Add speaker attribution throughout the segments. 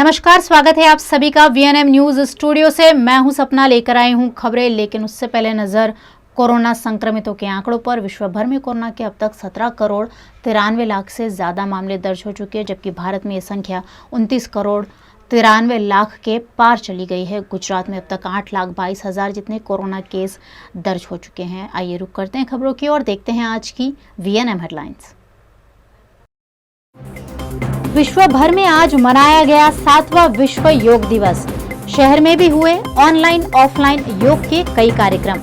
Speaker 1: नमस्कार, स्वागत है आप सभी का वीएनएम न्यूज स्टूडियो से। मैं हूं सपना, लेकर आई हूं खबरें। लेकिन उससे पहले नजर कोरोना संक्रमितों के आंकड़ों पर। विश्व भर में कोरोना के अब तक 17 करोड़ 93 लाख से ज्यादा मामले दर्ज हो चुके हैं, जबकि भारत में ये संख्या 29 करोड़ 93 लाख के पार चली गई है। गुजरात में अब तक 8,22,000 जितने कोरोना केस दर्ज हो चुके हैं। आइए रुक करते हैं खबरों की ओर, देखते हैं आज की वीएनएम हेडलाइंस। विश्व भर में आज मनाया गया 7वां विश्व योग दिवस। शहर में भी हुए ऑनलाइन ऑफलाइन योग के कई कार्यक्रम।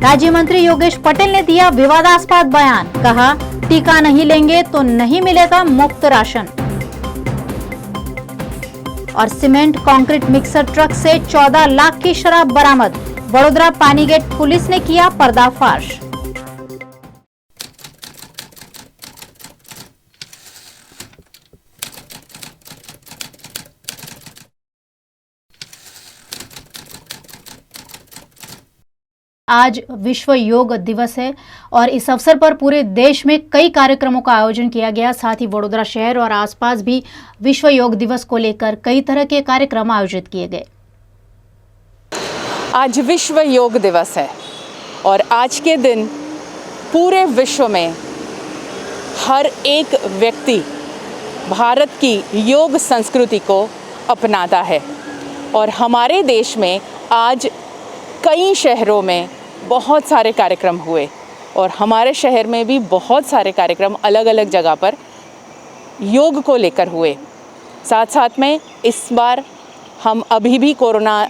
Speaker 1: राज्य मंत्री योगेश पटेल ने दिया विवादास्पद बयान, कहा टीका नहीं लेंगे तो नहीं मिलेगा मुफ्त राशन। और सीमेंट कंक्रीट मिक्सर ट्रक से 14 लाख की शराब बरामद। वडोदरा पानीगेट पुलिस ने किया पर्दाफाश। आज विश्व योग दिवस है और इस अवसर पर पूरे देश में कई कार्यक्रमों का आयोजन किया गया। साथ ही वडोदरा शहर और आसपास भी विश्व योग दिवस को लेकर कई तरह के कार्यक्रम आयोजित किए गए।
Speaker 2: आज विश्व योग दिवस है और आज के दिन पूरे विश्व में हर एक व्यक्ति भारत की योग संस्कृति को अपनाता है। और हमारे देश में आज कई शहरों में बहुत सारे कार्यक्रम हुए और हमारे शहर में भी बहुत सारे कार्यक्रम अलग अलग जगह पर योग को लेकर हुए। साथ साथ में इस बार हम अभी भी कोरोना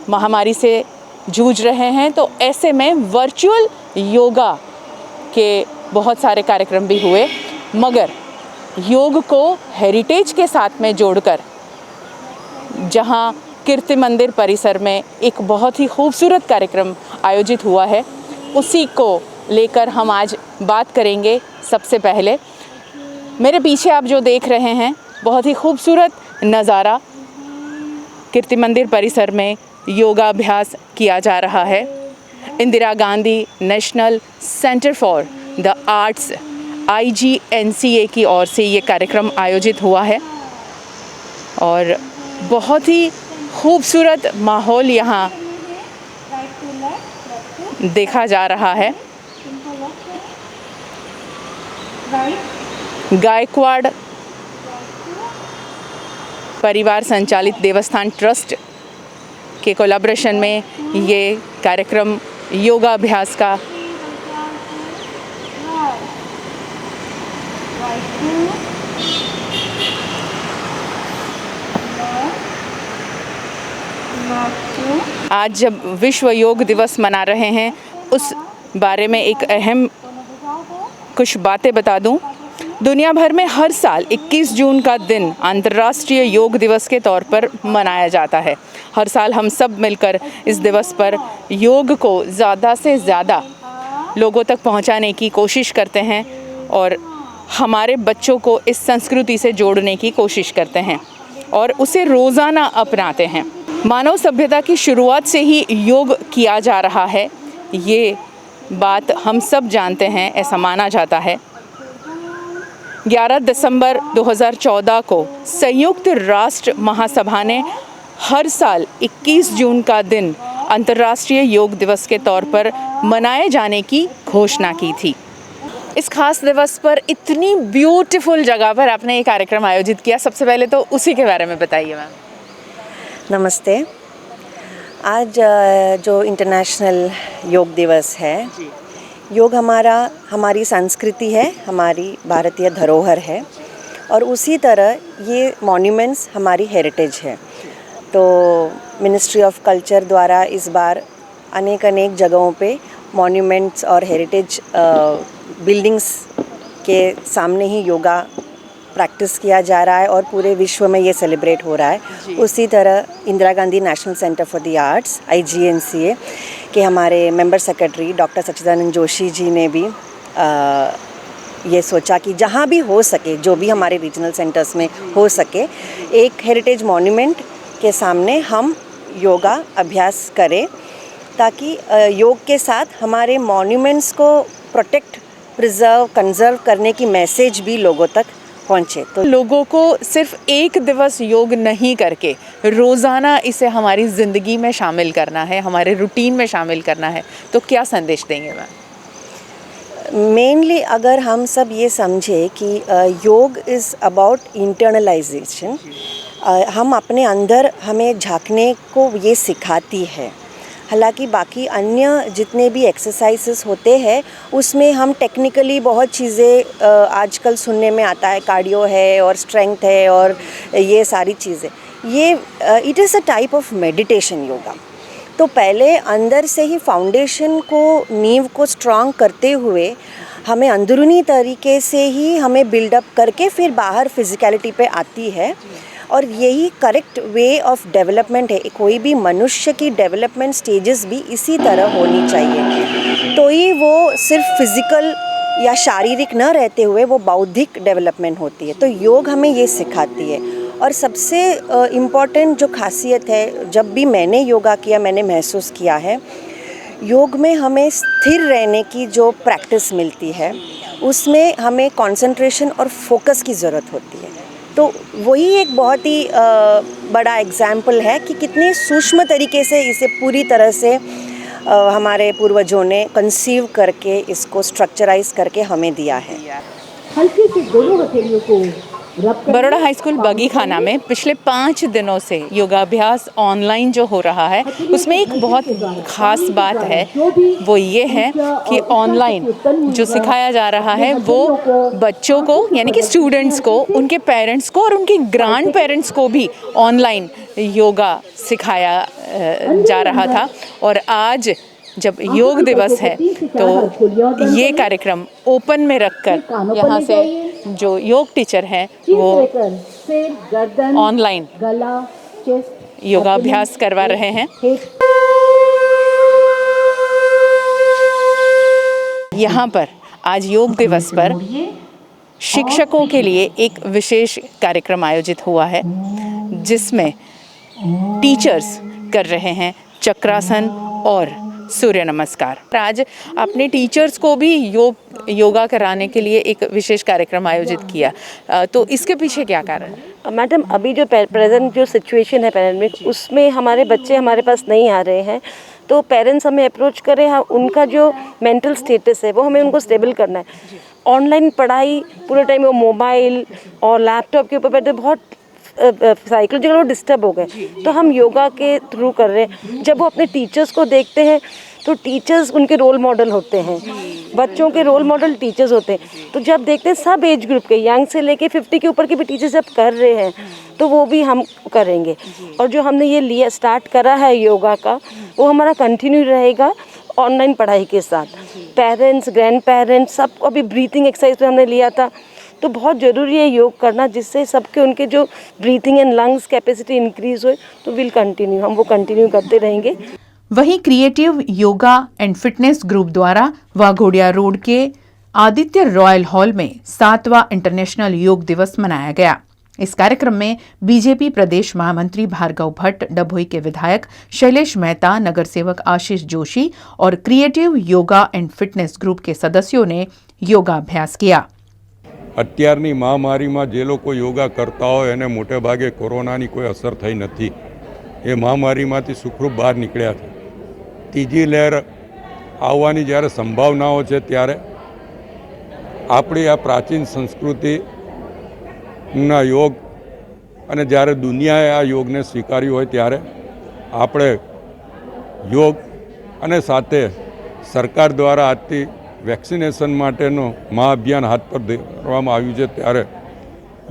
Speaker 2: महामारी से जूझ रहे हैं, तो ऐसे में वर्चुअल योगा के बहुत सारे कार्यक्रम भी हुए। मगर योग को हेरिटेज के साथ में जोड़कर जहां कीर्ति मंदिर परिसर में एक बहुत ही खूबसूरत कार्यक्रम आयोजित हुआ है, उसी को लेकर हम आज बात करेंगे। सबसे पहले मेरे पीछे आप जो देख रहे हैं बहुत ही खूबसूरत नज़ारा, कीर्ति मंदिर परिसर में योगाभ्यास किया जा रहा है। Indira Gandhi national centre for the arts IGNCA की ओर से ये कार्यक्रम आयोजित हुआ है और बहुत ही खूबसूरत माहौल यहाँ देखा जा रहा है। गायकवाड़ परिवार संचालित देवस्थान ट्रस्ट के कोलैबोरेशन में ये कार्यक्रम योगाभ्यास का आज जब विश्व योग दिवस मना रहे हैं उस बारे में एक अहम कुछ बातें बता दूं। दुनिया भर में हर साल 21 जून का दिन अंतर्राष्ट्रीय योग दिवस के तौर पर मनाया जाता है। हर साल हम सब मिलकर इस दिवस पर योग को ज़्यादा से ज़्यादा लोगों तक पहुंचाने की कोशिश करते हैं और हमारे बच्चों को इस संस्कृति से जोड़ने की कोशिश करते हैं और उसे रोज़ाना अपनाते हैं। मानव सभ्यता की शुरुआत से ही योग किया जा रहा है, ये बात हम सब जानते हैं, ऐसा माना जाता है। 11 दिसंबर 2014 को संयुक्त राष्ट्र महासभा ने हर साल 21 जून का दिन अंतर्राष्ट्रीय योग दिवस के तौर पर मनाए जाने की घोषणा की थी। इस खास दिवस पर इतनी ब्यूटीफुल जगह पर आपने ये कार्यक्रम आयोजित किया, सबसे पहले तो उसी के बारे में बताइए मैम।
Speaker 3: नमस्ते। आज जो इंटरनेशनल योग दिवस है, योग हमारी संस्कृति है, हमारी भारतीय धरोहर है और उसी तरह ये मॉन्यूमेंट्स हमारी हेरिटेज है। तो मिनिस्ट्री ऑफ कल्चर द्वारा इस बार अनेक जगहों पे मॉन्यूमेंट्स और हेरिटेज बिल्डिंग्स के सामने ही योगा प्रैक्टिस किया जा रहा है और पूरे विश्व में ये सेलिब्रेट हो रहा है। उसी तरह Indira Gandhi national centre for the arts IGNCA के हमारे मेंबर सेक्रेटरी डॉक्टर सच्चिदानंद जोशी जी ने भी ये सोचा कि जहाँ भी हो सके, जो भी हमारे रीजनल सेंटर्स में हो सके, एक हेरिटेज मॉन्यूमेंट के सामने हम योगा अभ्यास करें, ताकि योग के साथ हमारे मॉन्यूमेंट्स को प्रोटेक्ट, प्रिजर्व, कंजर्व करने की मैसेज भी लोगों तक पहुँचे। तो
Speaker 2: लोगों को सिर्फ एक दिवस योग नहीं करके रोज़ाना इसे हमारी ज़िंदगी में शामिल करना है, हमारे रूटीन में शामिल करना है, तो क्या संदेश देंगे मैम?
Speaker 3: मेनली अगर हम सब ये समझे कि योग इज़ अबाउट इंटरनलाइजेशन, हम अपने अंदर हमें झांकने को ये सिखाती है। हालांकि बाकी अन्य जितने भी एक्सरसाइजेस होते हैं उसमें हम टेक्निकली बहुत चीज़ें आजकल सुनने में आता है, कार्डियो है और स्ट्रेंथ है और ये सारी चीज़ें, ये it is a type of meditation yoga. तो पहले अंदर से ही फाउंडेशन को, नींव को स्ट्रांग करते हुए हमें अंदरूनी तरीके से ही हमें बिल्डअप करके फिर बाहर फिजिकलिटी पे आती है। और यही करेक्ट वे ऑफ डेवलपमेंट है। कोई भी मनुष्य की डेवलपमेंट स्टेजेस भी इसी तरह होनी चाहिए, तो ही वो सिर्फ फिज़िकल या शारीरिक न रहते हुए वो बौद्धिक डेवलपमेंट होती है। तो योग हमें ये सिखाती है। और सबसे इम्पॉर्टेंट जो खासियत है, जब भी मैंने योगा किया मैंने महसूस किया है, योग में हमें स्थिर रहने की जो प्रैक्टिस मिलती है उसमें हमें कंसंट्रेशन और फोकस की ज़रूरत होती है। तो वही एक बहुत ही बड़ा एग्जाम्पल है कि कितने सूक्ष्म तरीके से इसे पूरी तरह से हमारे पूर्वजों ने कंसीव करके इसको स्ट्रक्चराइज करके हमें दिया है।
Speaker 4: हल्के से दोनों हथेलियों को
Speaker 2: बरोड़ा हाई स्कूल बगीखाना में पिछले 5 दिनों से योगाभ्यास ऑनलाइन जो हो रहा है उसमें एक बहुत ख़ास बात है, वो ये है कि ऑनलाइन जो सिखाया जा रहा है वो बच्चों को, यानी कि स्टूडेंट्स को, उनके पेरेंट्स को और उनके ग्रैंड पेरेंट्स को भी ऑनलाइन योगा सिखाया जा रहा था। और आज जब योग दिवस है तो ये कार्यक्रम ओपन में रखकर यहाँ से जो योग टीचर हैं वो ऑनलाइन योगाभ्यास करवा रहे हैं। यहाँ पर आज योग दिवस पर शिक्षकों के लिए एक विशेष कार्यक्रम आयोजित हुआ है जिसमें टीचर्स कर रहे हैं चक्रासन और सूर्य नमस्कार। आज अपने टीचर्स को भी योगा कराने के लिए एक विशेष कार्यक्रम आयोजित किया, तो इसके पीछे क्या कारण है?
Speaker 4: मैडम, अभी जो प्रेजेंट जो सिचुएशन है पैरेंट में, उसमें हमारे बच्चे हमारे पास नहीं आ रहे हैं, तो पेरेंट्स हमें अप्रोच करें, हाँ, उनका जो मेंटल स्टेटस है वो हमें उनको स्टेबल करना है। ऑनलाइन पढ़ाई पूरे टाइम वो मोबाइल और लैपटॉप के ऊपर बैठे बहुत साइकोलॉजिकल वो डिस्टर्ब हो गए, तो हम योगा के थ्रू कर रहे हैं। जब वो अपने टीचर्स को देखते हैं तो टीचर्स उनके रोल मॉडल होते हैं, बच्चों के रोल मॉडल टीचर्स होते हैं। तो जब देखते हैं सब एज ग्रुप के, यंग से लेके 50 के ऊपर के भी टीचर्स जब कर रहे हैं तो वो भी हम करेंगे। और जो हमने ये लिया स्टार्ट करा है योगा का, वो हमारा कंटिन्यू रहेगा ऑनलाइन पढ़ाई के साथ। पेरेंट्स, ग्रैंड पेरेंट्स, सब अभी ब्रीथिंग एक्सरसाइज पे हमने लिया था, तो बहुत ज़रूरी है योग करना, जिससे सबके उनके जो breathing and lungs capacity increase हो। तो विल कंटिन्यू, हम वो कंटिन्यू करते रहेंगे।
Speaker 2: वहीं creative yoga and fitness group द्वारा वाघोडिया रोड के आदित्य रॉयल हॉल में 7वां इंटरनेशनल योग दिवस मनाया गया। इस कार्यक्रम में बीजेपी प्रदेश महामंत्री भार्गव भट्ट, डभोई के विधायक शैलेश मेहता, नगर सेवक आशीष जोशी और creative yoga and fitness group के सदस्यों ने योगाभ्यास किया।
Speaker 5: અત્યારની મહામારીમાં જે લોકો યોગા કરતા હોય એને મોટે ભાગે કોરોનાની કોઈ અસર થઈ નથી, એ મહામારીમાંથી સુખરૂપ બહાર નીકળ્યા છે। ત્રીજી લહેર આવવાની જ્યારે સંભાવનાઓ છે ત્યારે આપણી આ પ્રાચીન સંસ્કૃતિના યોગ અને જ્યારે દુનિયાએ આ યોગને સ્વીકાર્યું હોય ત્યારે આપણે યોગ અને સાથે સરકાર દ્વારા આજથી વેક્સિનેશન માટેનો મહાઅભિયાન હાથ પર ધરવામાં આવ્યું છે, ત્યારે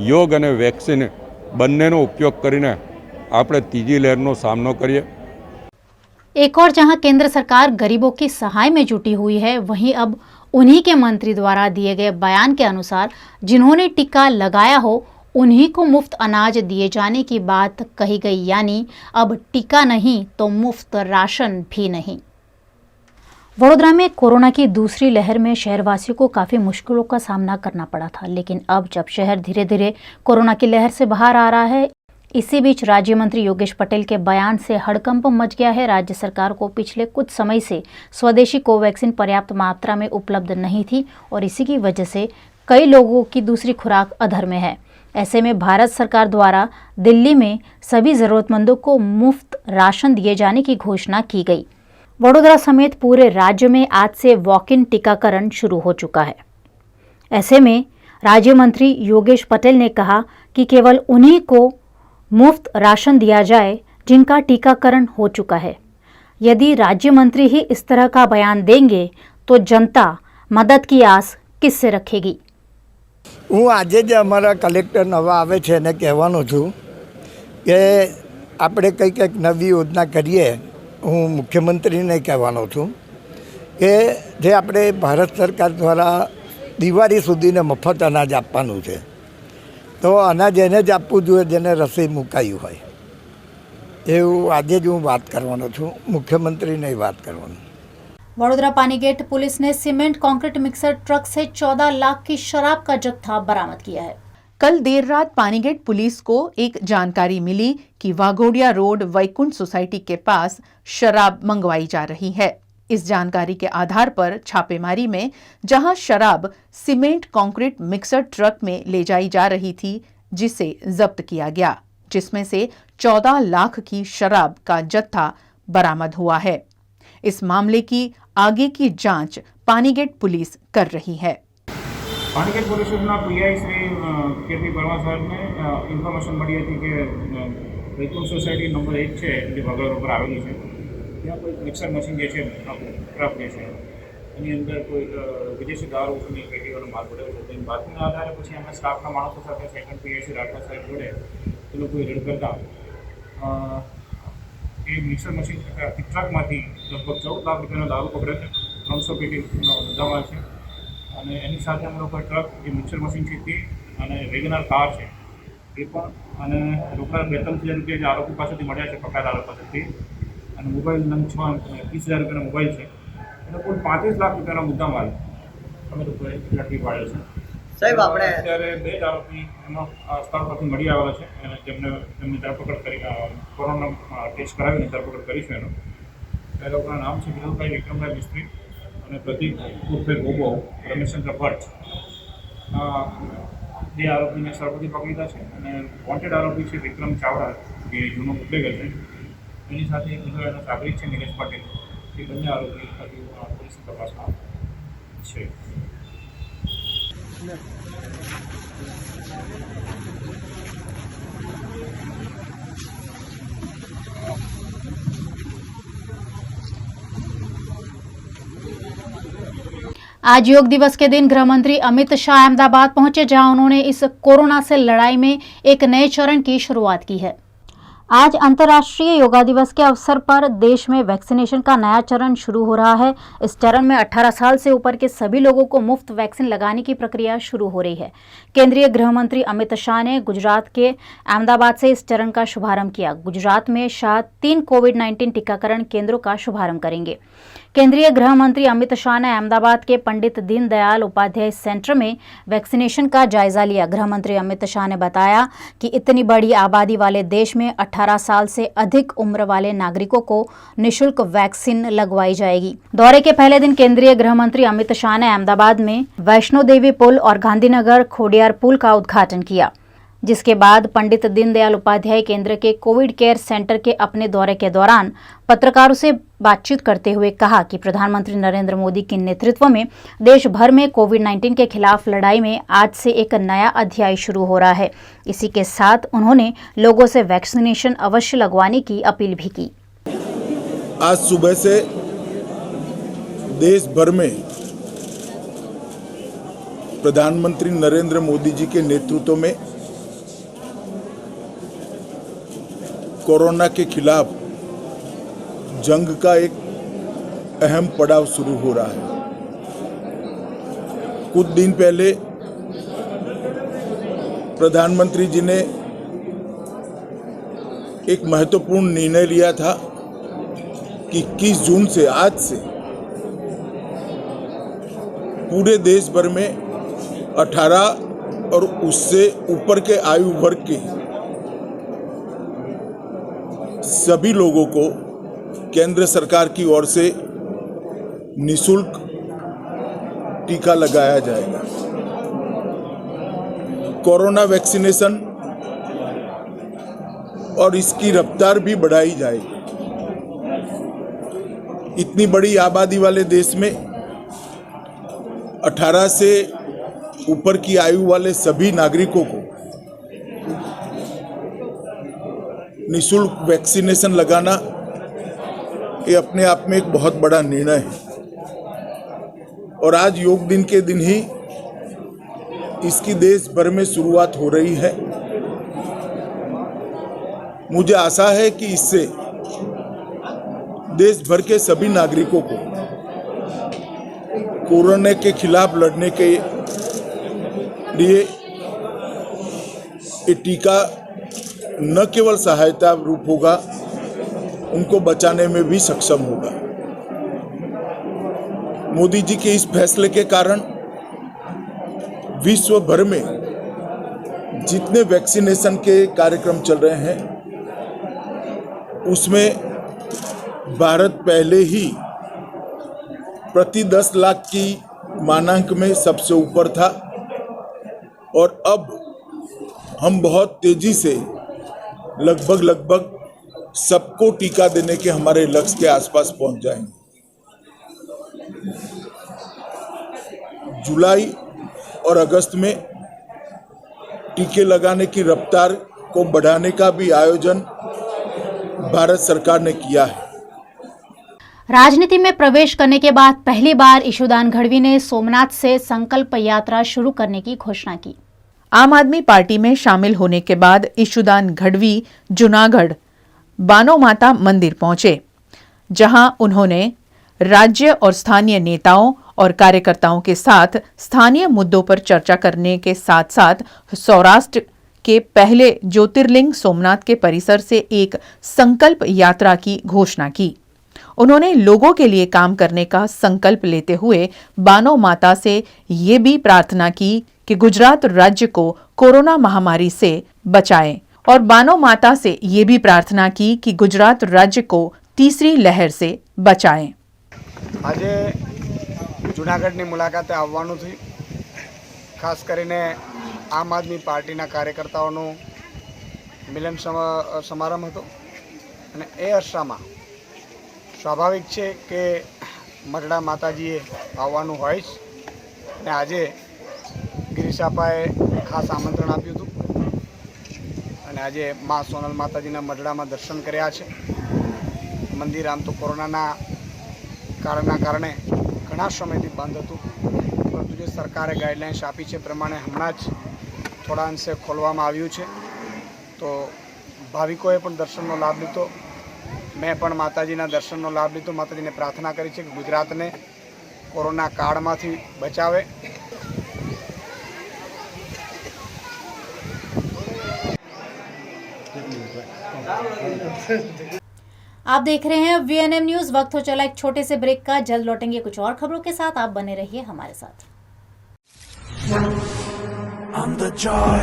Speaker 5: યોગ અને વેક્સિન બંનેનો ઉપયોગ કરીને આપણે ત્રીજી લહેરનો સામનો કરીએ।
Speaker 1: एक और जहां केंद्र सरकार गरीबों की सहाय में जुटी हुई है, वहीं अब उन्हीं के मंत्री द्वारा दिए गए बयान के अनुसार जिन्होंने टीका लगाया हो उन्हीं को मुफ्त अनाज दिए जाने की बात कही गई, यानी अब टीका नहीं तो मुफ्त राशन भी नहीं। वडोदरा में कोरोना की दूसरी लहर में शहरवासियों को काफ़ी मुश्किलों का सामना करना पड़ा था, लेकिन अब जब शहर धीरे धीरे कोरोना की लहर से बाहर आ रहा है, इसी बीच राज्य मंत्री योगेश पटेल के बयान से हड़कंप मच गया है। राज्य सरकार को पिछले कुछ समय से स्वदेशी कोवैक्सीन पर्याप्त मात्रा में उपलब्ध नहीं थी और इसी की वजह से कई लोगों की दूसरी खुराक अधर में है। ऐसे में भारत सरकार द्वारा दिल्ली में सभी जरूरतमंदों को मुफ्त राशन दिए जाने की घोषणा की गई। वडोदरा समेत पूरे राज्य में आज से वॉक इन टीकाकरण शुरू हो चुका है। ऐसे में राज्य मंत्री योगेश पटेल ने कहा कि केवल उन्हीं को मुफ्त राशन दिया जाए जिनका टीकाकरण हो चुका है। यदि राज्य मंत्री ही इस तरह का बयान देंगे तो जनता मदद की आस किससे रखेगी।
Speaker 6: હું આજે જ અમારા કલેક્ટર નવા આવે છે એને કહેવાનો છું કે આપણે કંઈક નવી યોજના કરીએ। હું મુખ્યમંત્રીને કહેવાનો છું કે જે આપણે ભારત સરકાર દ્વારા દિવાળી સુધીને મફત અનાજ આપવાનું છે, તો અનાજ એને જ આપવું જોઈએ જેને રસી મુકાયું હોય। એવું આજે જ હું વાત કરવાનો છું, મુખ્યમંત્રીને વાત કરવાનો।
Speaker 1: वडोदरा पानीगेट पुलिस ने सीमेंट कंक्रीट मिक्सर ट्रक से 14 लाख की शराब का जत्था बरामद किया है।
Speaker 7: कल देर रात पानीगेट पुलिस को एक जानकारी मिली कि वाघोडिया रोड वैकुंठ सोसाइटी के पास शराब मंगवाई जा रही है। इस जानकारी के आधार पर छापेमारी में जहां शराब सीमेंट कंक्रीट मिक्सर ट्रक में ले जाई जा रही थी, जिसे जब्त किया गया, जिसमें से 14 लाख की शराब का जत्था बरामद हुआ है। इस मामले की आगे की जांच पानीगेट पुलिस कर रही है।
Speaker 8: पानीगेट પોલીસ સ્ટેશનના પીઆઈ શ્રી કેપી પરમાર સાહેબને ઇન્ફોર્મેશન મળી હતી કે વૈકુંઠ સોસાયટી નંબર 1 છે જે વાઘોડિયા ઉપર આવેલી છે, ત્યાં કોઈ મિક્સર મશીન જે છે ટ્રક જે છે એની અંદર કોઈ વિદેશી દારૂની પેટીઓનો માલ પડ્યો છે। તેની બાતમીના આધારે પછી અમે સ્ટાફના માણસો સાથે સેકન્ડ પીઆઈ શ્રી રાઠવા સાહેબ જોડે એ લોકોએ રેડ કરતા એ મિક્સર મશીન ટ્રકમાંથી લગભગ 14 લાખ રૂપિયાનો દારૂ પકડ્યો છે, 300 પેટીનો મુદ્દામાલ છે અને એની સાથે અમે લોકોએ ટ્રક જે મિક્સર મશીન છે તે અને વેગનાર કાર છે એ પણ અને રોકડા 2-3 હજાર રૂપિયા જે આરોપી પાસેથી મળ્યા છે, પકડાયેલા આરોપી પાસેથી, અને મોબાઈલ નંગ 30,000 રૂપિયાનો મોબાઈલ છે, એટલે કુલ 35 લાખ રૂપિયાનો મુદ્દામાલ અમે લોકોએ ઝડપી પાડ્યો છે। સાહેબ આપણે અત્યારે 2 જ આરોપી એનો સ્થળ પરથી મળી આવેલા છે અને તેમની ધરપકડ કરી કોરોના ટેસ્ટ કરાવીને ધરપકડ કરીશું। એનો એ લોકોના નામ છે વિનોદભાઈ વિક્રમભાઈ મિસ્ત્રી અને પ્રતિક ઉર્ફે ગોબો રમેશચંદ્ર ભટ્ટ। બે આરોપીને સરપતિ પકડી લીધા છે અને વોન્ટેડ આરોપી છે વિક્રમ ચાવડા જે જૂનો બુટલેગર છે, એની સાથે એક બીજો એનો સાગરિક છે નિલેશ પટેલ। એ બંને આરોપી હજુ પોલીસની તપાસમાં છે।
Speaker 1: आज योग दिवस के दिन गृह मंत्री अमित शाह अहमदाबाद पहुंचे, जहां उन्होंने इस कोरोना से लड़ाई में एक नए चरण की शुरुआत की है। आज अंतर्राष्ट्रीय योगा दिवस के अवसर पर देश में वैक्सीनेशन का नया चरण शुरू हो रहा है। इस चरण में 18 साल से ऊपर के सभी लोगों को मुफ्त वैक्सीन लगाने की प्रक्रिया शुरू हो रही है। केंद्रीय गृह मंत्री अमित शाह ने गुजरात के अहमदाबाद से इस चरण का शुभारंभ किया। गुजरात में शाह 3 कोविड-19 टीकाकरण केंद्रों का शुभारंभ करेंगे। केंद्रीय गृह मंत्री अमित शाह ने अहमदाबाद के पंडित दीनदयाल उपाध्याय सेंटर में वैक्सीनेशन का जायजा लिया। गृह मंत्री अमित शाह ने बताया कि इतनी बड़ी आबादी वाले देश में 18 साल से अधिक उम्र वाले नागरिकों को निःशुल्क वैक्सीन लगवाई जाएगी। दौरे के पहले दिन केंद्रीय गृह मंत्री अमित शाह ने अहमदाबाद में वैष्णो देवी पुल और गांधीनगर खोडियार पुल का उद्घाटन किया, जिसके बाद पंडित दीनदयाल उपाध्याय केंद्र के कोविड केयर सेंटर के अपने दौरे के दौरान पत्रकारों से बातचीत करते हुए कहा कि प्रधानमंत्री नरेंद्र मोदी के नेतृत्व में देश भर में कोविड-19 के खिलाफ लड़ाई में आज से एक नया अध्याय शुरू हो रहा है। इसी के साथ उन्होंने लोगों से वैक्सीनेशन अवश्य लगवाने की अपील भी की।
Speaker 9: आज सुबह से देश भर में प्रधानमंत्री नरेंद्र मोदी जी के नेतृत्व में कोरोना के खिलाफ जंग का एक अहम पड़ाव शुरू हो रहा है। कुछ दिन पहले प्रधानमंत्री जी ने एक महत्वपूर्ण निर्णय लिया था कि 21 जून से आज से पूरे देश भर में 18 और उससे ऊपर के आयु वर्ग के सभी लोगों को केंद्र सरकार की ओर से निःशुल्क टीका लगाया जाएगा। कोरोना वैक्सीनेशन और इसकी रफ्तार भी बढ़ाई जाएगी। इतनी बड़ी आबादी वाले देश में 18 से ऊपर की आयु वाले सभी नागरिकों को निःशुल्क वैक्सीनेशन लगाना ये अपने आप में एक बहुत बड़ा निर्णय है और आज योग दिन के दिन ही इसकी देश भर में शुरुआत हो रही है। मुझे आशा है कि इससे देश भर के सभी नागरिकों को कोरोना के खिलाफ लड़ने के लिए ये टीका न केवल सहायता रूप होगा, उनको बचाने में भी सक्षम होगा। मोदी जी के इस फैसले के कारण विश्व भर में जितने वैक्सीनेशन के कार्यक्रम चल रहे हैं उसमें भारत पहले ही प्रति 10 लाख की मानांक में सबसे ऊपर था और अब हम बहुत तेजी से लगभग सबको टीका देने के हमारे लक्ष्य के आसपास पहुंच जाएंगे। जुलाई और अगस्त में टीके लगाने की रफ्तार को बढ़ाने का भी आयोजन भारत सरकार ने किया है।
Speaker 1: राजनीति में प्रवेश करने के बाद पहली बार ईशुदान गढ़वी ने सोमनाथ से संकल्प यात्रा शुरू करने की घोषणा की।
Speaker 7: आम आदमी पार्टी में शामिल होने के बाद ईशुदान गढ़वी जूनागढ़ बानो माता मंदिर पहुंचे, जहां उन्होंने राज्य और स्थानीय नेताओं और कार्यकर्ताओं के साथ स्थानीय मुद्दों पर चर्चा करने के साथ साथ सौराष्ट्र के पहले ज्योतिर्लिंग सोमनाथ के परिसर से एक संकल्प यात्रा की घोषणा की। उन्होंने लोगों के लिए काम करने का संकल्प लेते हुए बानो माता से ये भी प्रार्थना की कि गुजरात राज्य को कोरोना महामारी से बचाएं और बानो माता से ये भी प्रार्थना की कि गुजरात राज्य को तीसरी लहर से बचाएं।
Speaker 10: આજે જૂનાગઢની મુલાકાતે આવવાનું થયું, ખાસ કરીને આમ આદમી પાર્ટીના કાર્યકર્તાઓનો મિલન સમારંભ હતો અને એ અરસામાં સ્વાભાવિક છે કે મરડા માતાજીએ આવવાનું હોય જ અને આજે ગિરીશાપાએ ખાસ આમંત્રણ આપ્યું હતું અને આજે મા સોનલ માતાજીના મરડામાં દર્શન કર્યા છે। મંદિર આમ તો કોરોનાના કારણે ઘણા સમયથી બંધ હતું, પરંતુ જે સરકારે ગાઈડલાઇન્સ આપી છે પ્રમાણે હમણાં જ થોડા અંશે ખોલવામાં આવ્યું છે, તો ભાવિકોએ પણ દર્શનનો લાભ લીધો। મેં પણ માતાજીના દર્શનનો લાભ લીધો। માતાજીને પ્રાર્થના કરી છે કે ગુજરાતને કોરોના કાળમાંથી બચાવે।
Speaker 1: आप देख रहे हैं वीएनएम न्यूज। वक्त हो चला एक छोटे से ब्रेक का, जल्द लौटेंगे कुछ और खबरों के साथ। आप बने रहिए हमारे साथ।
Speaker 11: I'm the joy.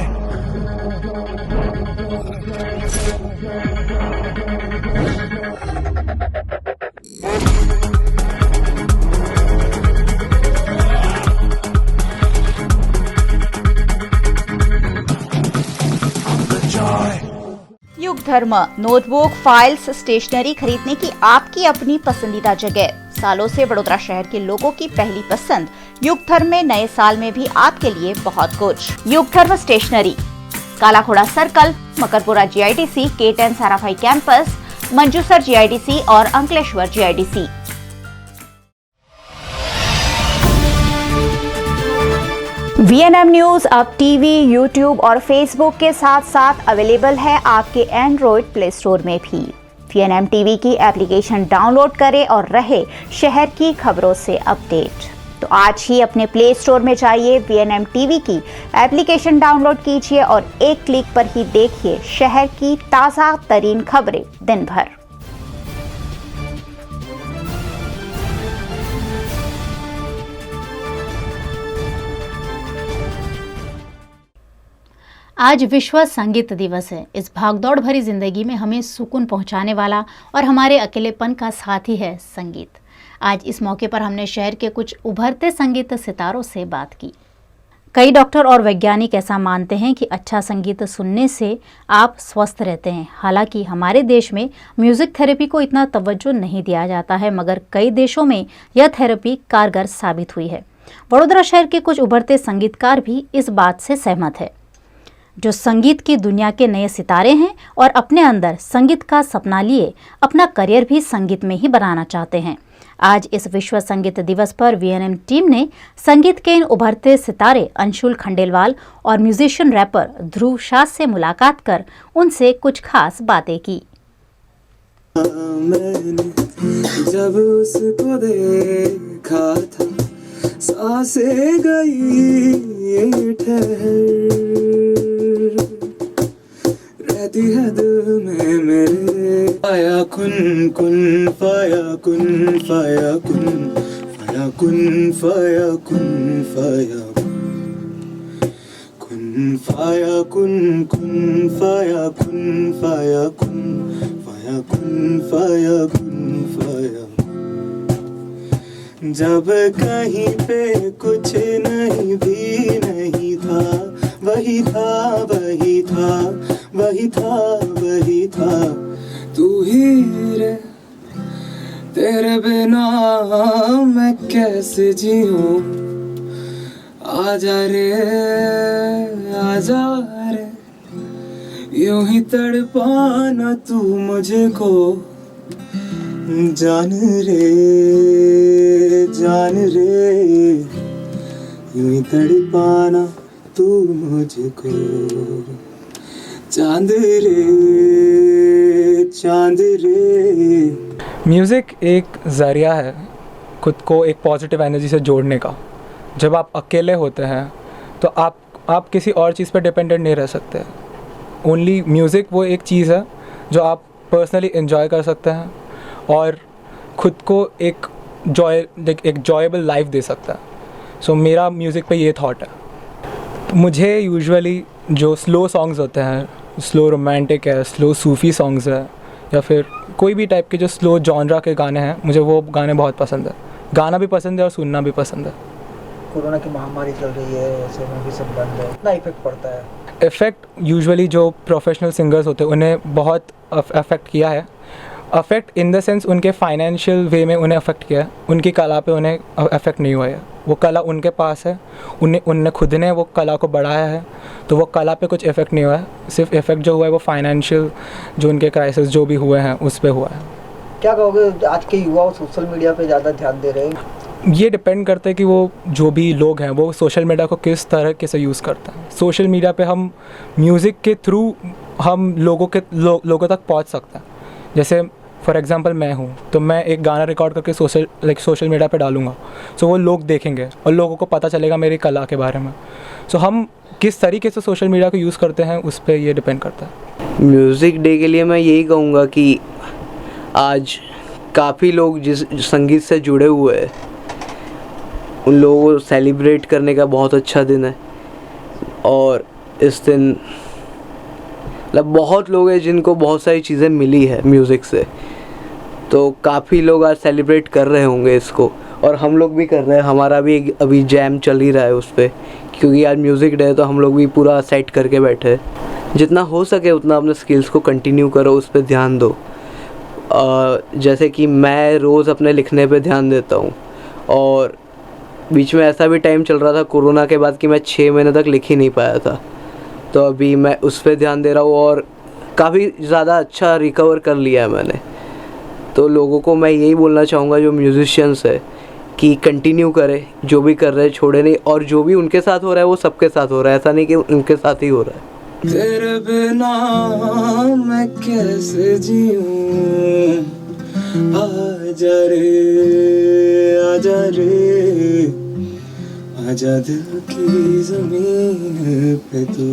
Speaker 12: युग धर्म नोटबुक, फाइल्स, स्टेशनरी खरीदने की आपकी अपनी पसंदीदा जगह। सालों से वडोदरा शहर के लोगों की पहली पसंद। युग धर्म में नए साल में भी आपके लिए बहुत कुछ। Yug Dharm stationery, Kalaghoda circle, Makarpura GIDC, K10 Sarabhai campus, Manjusar GIDC और अंकलेश्वर जीआईडीसी। वीएनएम न्यूज अब टीवी, यूट्यूब और फेसबुक के साथ साथ अवेलेबल है आपके एंड्रॉइड प्ले स्टोर में भी। वीएनएम टीवी की एप्लीकेशन डाउनलोड करें और रहे शहर की खबरों से अपडेट। तो आज ही अपने प्ले स्टोर में जाइए, वीएनएम टीवी की एप्लीकेशन डाउनलोड कीजिए और एक क्लिक पर ही देखिए शहर की ताज़ा तरीन खबरें दिन भर।
Speaker 1: आज विश्व संगीत दिवस है। इस भागदौड़ भरी जिंदगी में हमें सुकून पहुंचाने वाला और हमारे अकेलेपन का साथी है संगीत। आज इस मौके पर हमने शहर के कुछ उभरते संगीत सितारों से बात की। कई डॉक्टर और वैज्ञानिक ऐसा मानते हैं कि अच्छा संगीत सुनने से आप स्वस्थ रहते हैं। हालांकि हमारे देश में म्यूजिक थेरेपी को इतना तवज्जो नहीं दिया जाता है, मगर कई देशों में यह थेरेपी कारगर साबित हुई है। वडोदरा शहर के कुछ उभरते संगीतकार भी इस बात से सहमत है, जो संगीत की दुनिया के नए सितारे हैं और अपने अंदर संगीत का सपना लिए अपना करियर भी संगीत में ही बनाना चाहते हैं। आज इस विश्व संगीत दिवस पर वीएनएम टीम ने संगीत के इन उभरते सितारे अंशुल खंडेलवाल और म्यूजिशियन रैपर ध्रुव शाह से मुलाकात कर उनसे कुछ खास बातें की।
Speaker 11: मैंने जब उसको देखा था सांसें गई ठहर, रहती है दिल में मेरे। फाया कुन कुन फाया कुन फाया कुन फाया कुन फाया कुन फाया कुन फाया कुन कुन फाया कुन फाया कुन फाया कुन फाया कुन फाया। जब कहीं पे कुछ नहीं भी नहीं था, वही था वही था वही था वही था, तू ही रे, तेरे बिना मैं कैसे जीऊं। आजा रे आजा रे, यूं ही तड़पाना तू मुझको, जान रे यूं ही तड़पाना तू मुझको, चांद रे।
Speaker 13: म्यूज़िक एक ज़रिया है खुद को एक पॉजिटिव एनर्जी से जोड़ने का। जब आप अकेले होते हैं तो आप किसी और चीज़ पर डिपेंडेंट नहीं रह सकते। ओनली म्यूज़िक वो एक चीज़ है जो आप पर्सनली एंजॉय कर सकते हैं और ख़ुद को एक जॉयबल लाइफ दे सकता है। सो मेरा म्यूज़िक पे ये थॉट है। मुझे यूजुअली जो स्लो सॉन्ग्स होते हैं, स्लो रोमांटिक है, स्लो सूफ़ी सॉन्ग्स है, या फिर कोई भी टाइप के जो स्लो जॉनरा के गाने हैं, मुझे वो गाने बहुत पसंद है। गाना भी पसंद है और सुनना भी पसंद है।
Speaker 14: कोरोना की महामारी चल रही है, ऐसे में भी सब बंद है, कितना इफेक्ट पड़ता है?
Speaker 13: इफ़ेक्ट यूजुअली जो प्रोफेशनल सिंगर्स होते हैं उन्हें बहुत अफेक्ट किया है। अफेक्ट इन द सेंस उनके फाइनेंशियल वे में उन्हें अफेक्ट किया है, उनकी कला पे उन्हें अफेक्ट नहीं हुआ है। वो कला उनके पास है, उनने खुद ने वो कला को बढ़ाया है, तो वो कला पे कुछ इफ़ेक्ट नहीं हुआ है। सिर्फ इफ़ेक्ट जो हुआ है वो फाइनेंशियल जो उनके क्राइसिस जो भी हुए हैं उस पर हुआ है।
Speaker 14: क्या कहोगे, आज के युवा सोशल मीडिया पे ज़्यादा ध्यान दे रहे हैं?
Speaker 13: ये डिपेंड करता है कि वो जो भी लोग हैं वो सोशल मीडिया को किस तरह से यूज़ करते हैं। सोशल मीडिया पे हम म्यूज़िक के थ्रू हम लोगों तक पहुंच सकते हैं। जैसे फॉर एग्जांपल मैं हूँ, तो मैं एक गाना रिकॉर्ड करके सोशल मीडिया पे डालूँगा, सो वो लोग देखेंगे और लोगों को पता चलेगा मेरी कला के बारे में। सो हम किस तरीके से सोशल मीडिया को यूज़ करते हैं उस पर ये डिपेंड करता है।
Speaker 15: म्यूज़िक डे के लिए मैं यही कहूँगा कि आज काफ़ी लोग जिस संगीत से जुड़े हुए हैं उन लोगों को सेलिब्रेट करने का बहुत अच्छा दिन है। और इस दिन मतलब बहुत लोग हैं जिनको बहुत सारी चीज़ें मिली है म्यूज़िक से, तो काफ़ी लोग आज सेलिब्रेट कर रहे होंगे इसको, और हम लोग भी कर रहे हैं। हमारा भी अभी जैम चल ही रहा है उस पर, क्योंकि आज म्यूज़िक डे है तो हम लोग भी पूरा सेट करके बैठे हैं। जितना हो सके उतना अपने स्किल्स को कंटिन्यू करो, उस पर ध्यान दो। जैसे कि मैं रोज़ अपने लिखने पे ध्यान देता हूँ, और बीच में ऐसा भी टाइम चल रहा था कोरोना के बाद कि मैं 6 महीने तक लिख ही नहीं पाया था, तो अभी मैं उस पर ध्यान दे रहा हूँ और काफ़ी ज़्यादा अच्छा रिकवर कर लिया है मैंने। तो लोगों को मैं यही बोलना चाहूँगा जो म्यूजिशियंस है कि कंटिन्यू करें, जो भी कर रहे हैं छोड़े नहीं, और जो भी उनके साथ हो रहा है वो सबके साथ हो रहा है, ऐसा नहीं कि उनके साथ ही हो रहा है।
Speaker 11: तेरे बिना मैं कैसे जीऊं, आजा रे आजा दिल की ज़मीन पे तू।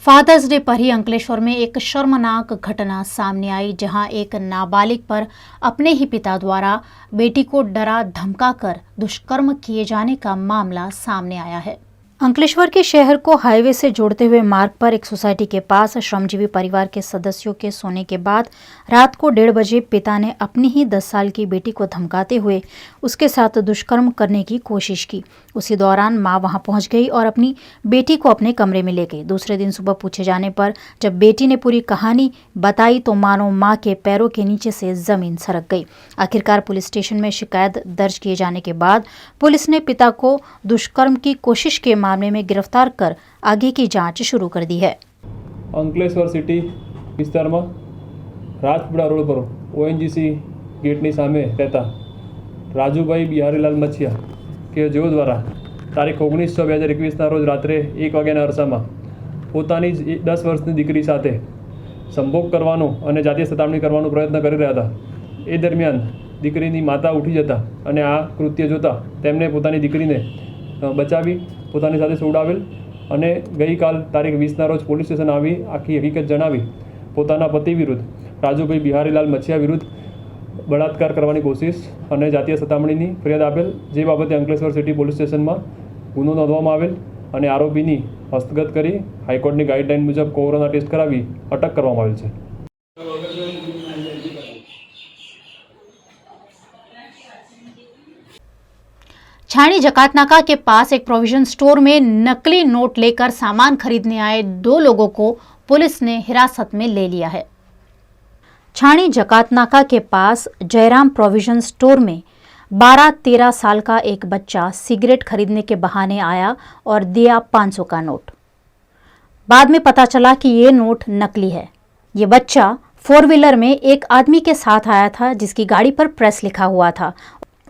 Speaker 1: फादर्स डे पर ही अंकलेश्वर में एक शर्मनाक घटना सामने आई, जहां एक नाबालिग पर अपने ही पिता द्वारा बेटी को डरा धमकाकर दुष्कर्म किए जाने का मामला सामने आया है। अंकलेश्वर के शहर को हाईवे से जोड़ते हुए मार्ग पर एक सोसाइटी के पास श्रमजीवी परिवार के सदस्यों के सोने के बाद रात को 1:30 बजे पिता ने अपनी ही 10 साल की बेटी को धमकाते हुए उसके साथ दुष्कर्म करने की कोशिश की। उसी दौरान मां वहां पहुंच गई और अपनी बेटी को अपने कमरे में ले गई। दूसरे दिन सुबह पूछे जाने पर जब बेटी ने पूरी कहानी बताई तो मानो मां के पैरों के नीचे से जमीन सरक गई। आखिरकार पुलिस स्टेशन में शिकायत दर्ज किए जाने के बाद पुलिस ने पिता को दुष्कर्म की कोशिश के मामले में गिरफ्तार कर आगे की जांच शुरू कर दी है।
Speaker 16: અંકલેશ્વર સિટી વિસ્તારમાં રાજપુરા રોડ પર ઓએનજીસી ગેટની સામે રહેતા રાજુભાઈ બિહારીલાલ મચ્છિયા કે જેઓ દ્વારા તારીખ 19/6/2021ના રોજ રાત્રે 1 વાગ્યાના અરસામાં પોતાની 10 વર્ષની દીકરી સાથે સંભોગ કરવાનો અને જાતીય સતામણી કરવાનો પ્રયત્ન કરી રહ્યા હતા। એ દરમિયાન દીકરીની માતા ઉઠી જતા અને આ કૃત્ય જોતા તેમણે પોતાની દીકરીને બચાવી પોતાની સાથે સોડાવેલ અને ગઈકાલ તારીખ 20ના રોજ પોલીસ સ્ટેશન આવી આખી હકીકત જણાવી પોતાના પતિ વિરુદ્ધ રાજુભાઈ બિહારીલાલ મચ્છિયા વિરુદ્ધ બળાત્કાર કરવાની કોશિશ અને જાતીય સતામણીની ફરિયાદ આપેલ, જે બાબતે અંકલેશ્વર સિટી પોલીસ સ્ટેશનમાં ગુનો નોંધવામાં આવેલ અને આરોપીની હસ્તગત કરી હાઈકોર્ટની ગાઈડલાઈન મુજબ કોરોના ટેસ્ટ કરાવી અટક કરવામાં આવેલ છે।
Speaker 1: छाणी जकातनाका के पास एक प्रोविजन स्टोर में नकली नोट लेकर सामान खरीदने आए 2 लोगों को पुलिस ने हिरासत में ले लिया है। छाणी जकातनाका के पास जयराम प्रोविजन स्टोर में 12-13 साल का एक बच्चा सिगरेट खरीदने के बहाने आया और दिया 500 का नोट। बाद में पता चला कि ये नोट नकली है। ये बच्चा 4 व्हीलर में एक आदमी के साथ आया था जिसकी गाड़ी पर प्रेस लिखा हुआ था।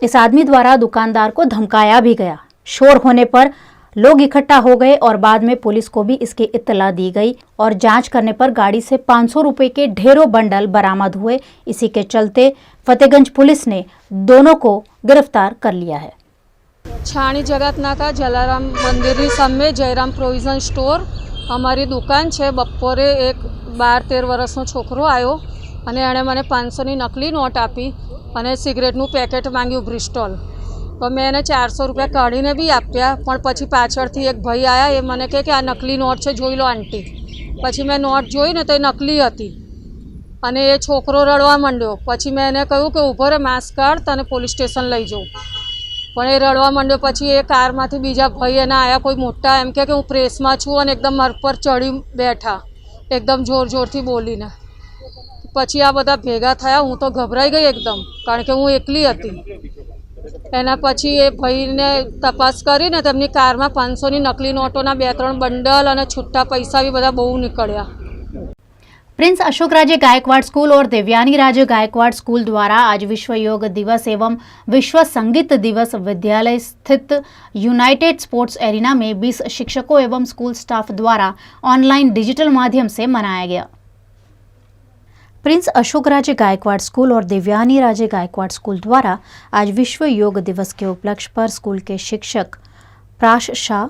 Speaker 1: इस आदमी द्वारा दुकानदार को धमकाया भी गया। शोर होने पर लोग इकट्ठा हो गए और बाद में पुलिस को भी इसकी इत्तला दी गई और जांच करने पर गाड़ी से 500 रुपए के ढेरों बंडल बरामद हुए। इसी के चलते फतेहगंज पुलिस ने दोनों को गिरफ्तार कर लिया है।
Speaker 17: छाणी जगतनाका जलाराम मंदिर सामे जयराम प्रोविजन स्टोर अमारी दुकान है। बपोरे एक 12-13 वर्षनो छोकरो आयो અને એણે મને 500ની નકલી નોટ આપી અને સિગરેટનું પેકેટ માંગ્યું બ્રિસ્ટોલ। તો મેં એને 400 રૂપિયા કાઢીને બી આપ્યા, પણ પછી પાછળથી એક ભાઈ આયા, એ મને કહે કે આ નકલી નોટ છે, જોઈ લો આંટી। પછી મેં નોટ જોઈ ને તો એ નકલી હતી અને એ છોકરો રડવા માંડ્યો। પછી મેં એને કહ્યું કે ઊભો રે, માસ્ક કાઢ, તને પોલીસ સ્ટેશન લઈ જાઉં। પણ એ રડવા માંડ્યો। પછી એ કારમાંથી બીજા ભાઈ એના આયા, કોઈ મોટા, એમ કે હું પ્રેસમાં છું અને એકદમ મારા પર ચડી બેઠા, એકદમ જોર જોરથી બોલીને। પછી આ બધા ભેગા થયા। હું તો ગભરાઈ ગઈ એકદમ, કારણ કે હું એકલી હતી। એના પછી એ ભાઈને તપાસ કરીને તેમની કારમાં 500ની નકલી નોટોના 2-3 બંડલ અને છૂટા પૈસા બી બધા બહુ નીકળ્યા।
Speaker 1: प्रिंस अशोकराजे गायकवाड़ स्कूल और देवयानी राजे गायकवाड़ स्कूल द्वारा आज विश्व योग दिवस एवं विश्व संगीत दिवस विद्यालय स्थित यूनाइटेड स्पोर्ट्स एरिना में 20 शिक्षकों एवं स्कूल स्टाफ द्वारा ऑनलाइन डिजिटल माध्यम से मनाया गया। प्रिंस अशोकराजे गायकवाड़ स्कूल और देवयानी राजे गायकवाड़ स्कूल द्वारा आज विश्व योग दिवस के उपलक्ष्य पर स्कूल के शिक्षक प्राश शाह,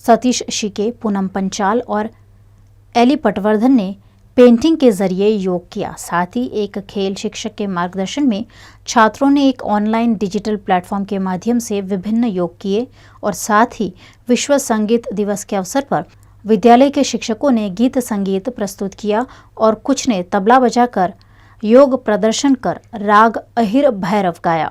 Speaker 1: सतीश शिके, पूनम पंचाल और एली पटवर्धन ने पेंटिंग के जरिए योग किया। साथ ही एक खेल शिक्षक के मार्गदर्शन में छात्रों ने एक ऑनलाइन डिजिटल प्लेटफॉर्म के माध्यम से विभिन्न योग किए और साथ ही विश्व संगीत दिवस के अवसर पर विद्यालय के शिक्षकों ने गीत संगीत प्रस्तुत किया और कुछ ने तबला बजाकर योग प्रदर्शन कर राग अहिर भैरव गाया।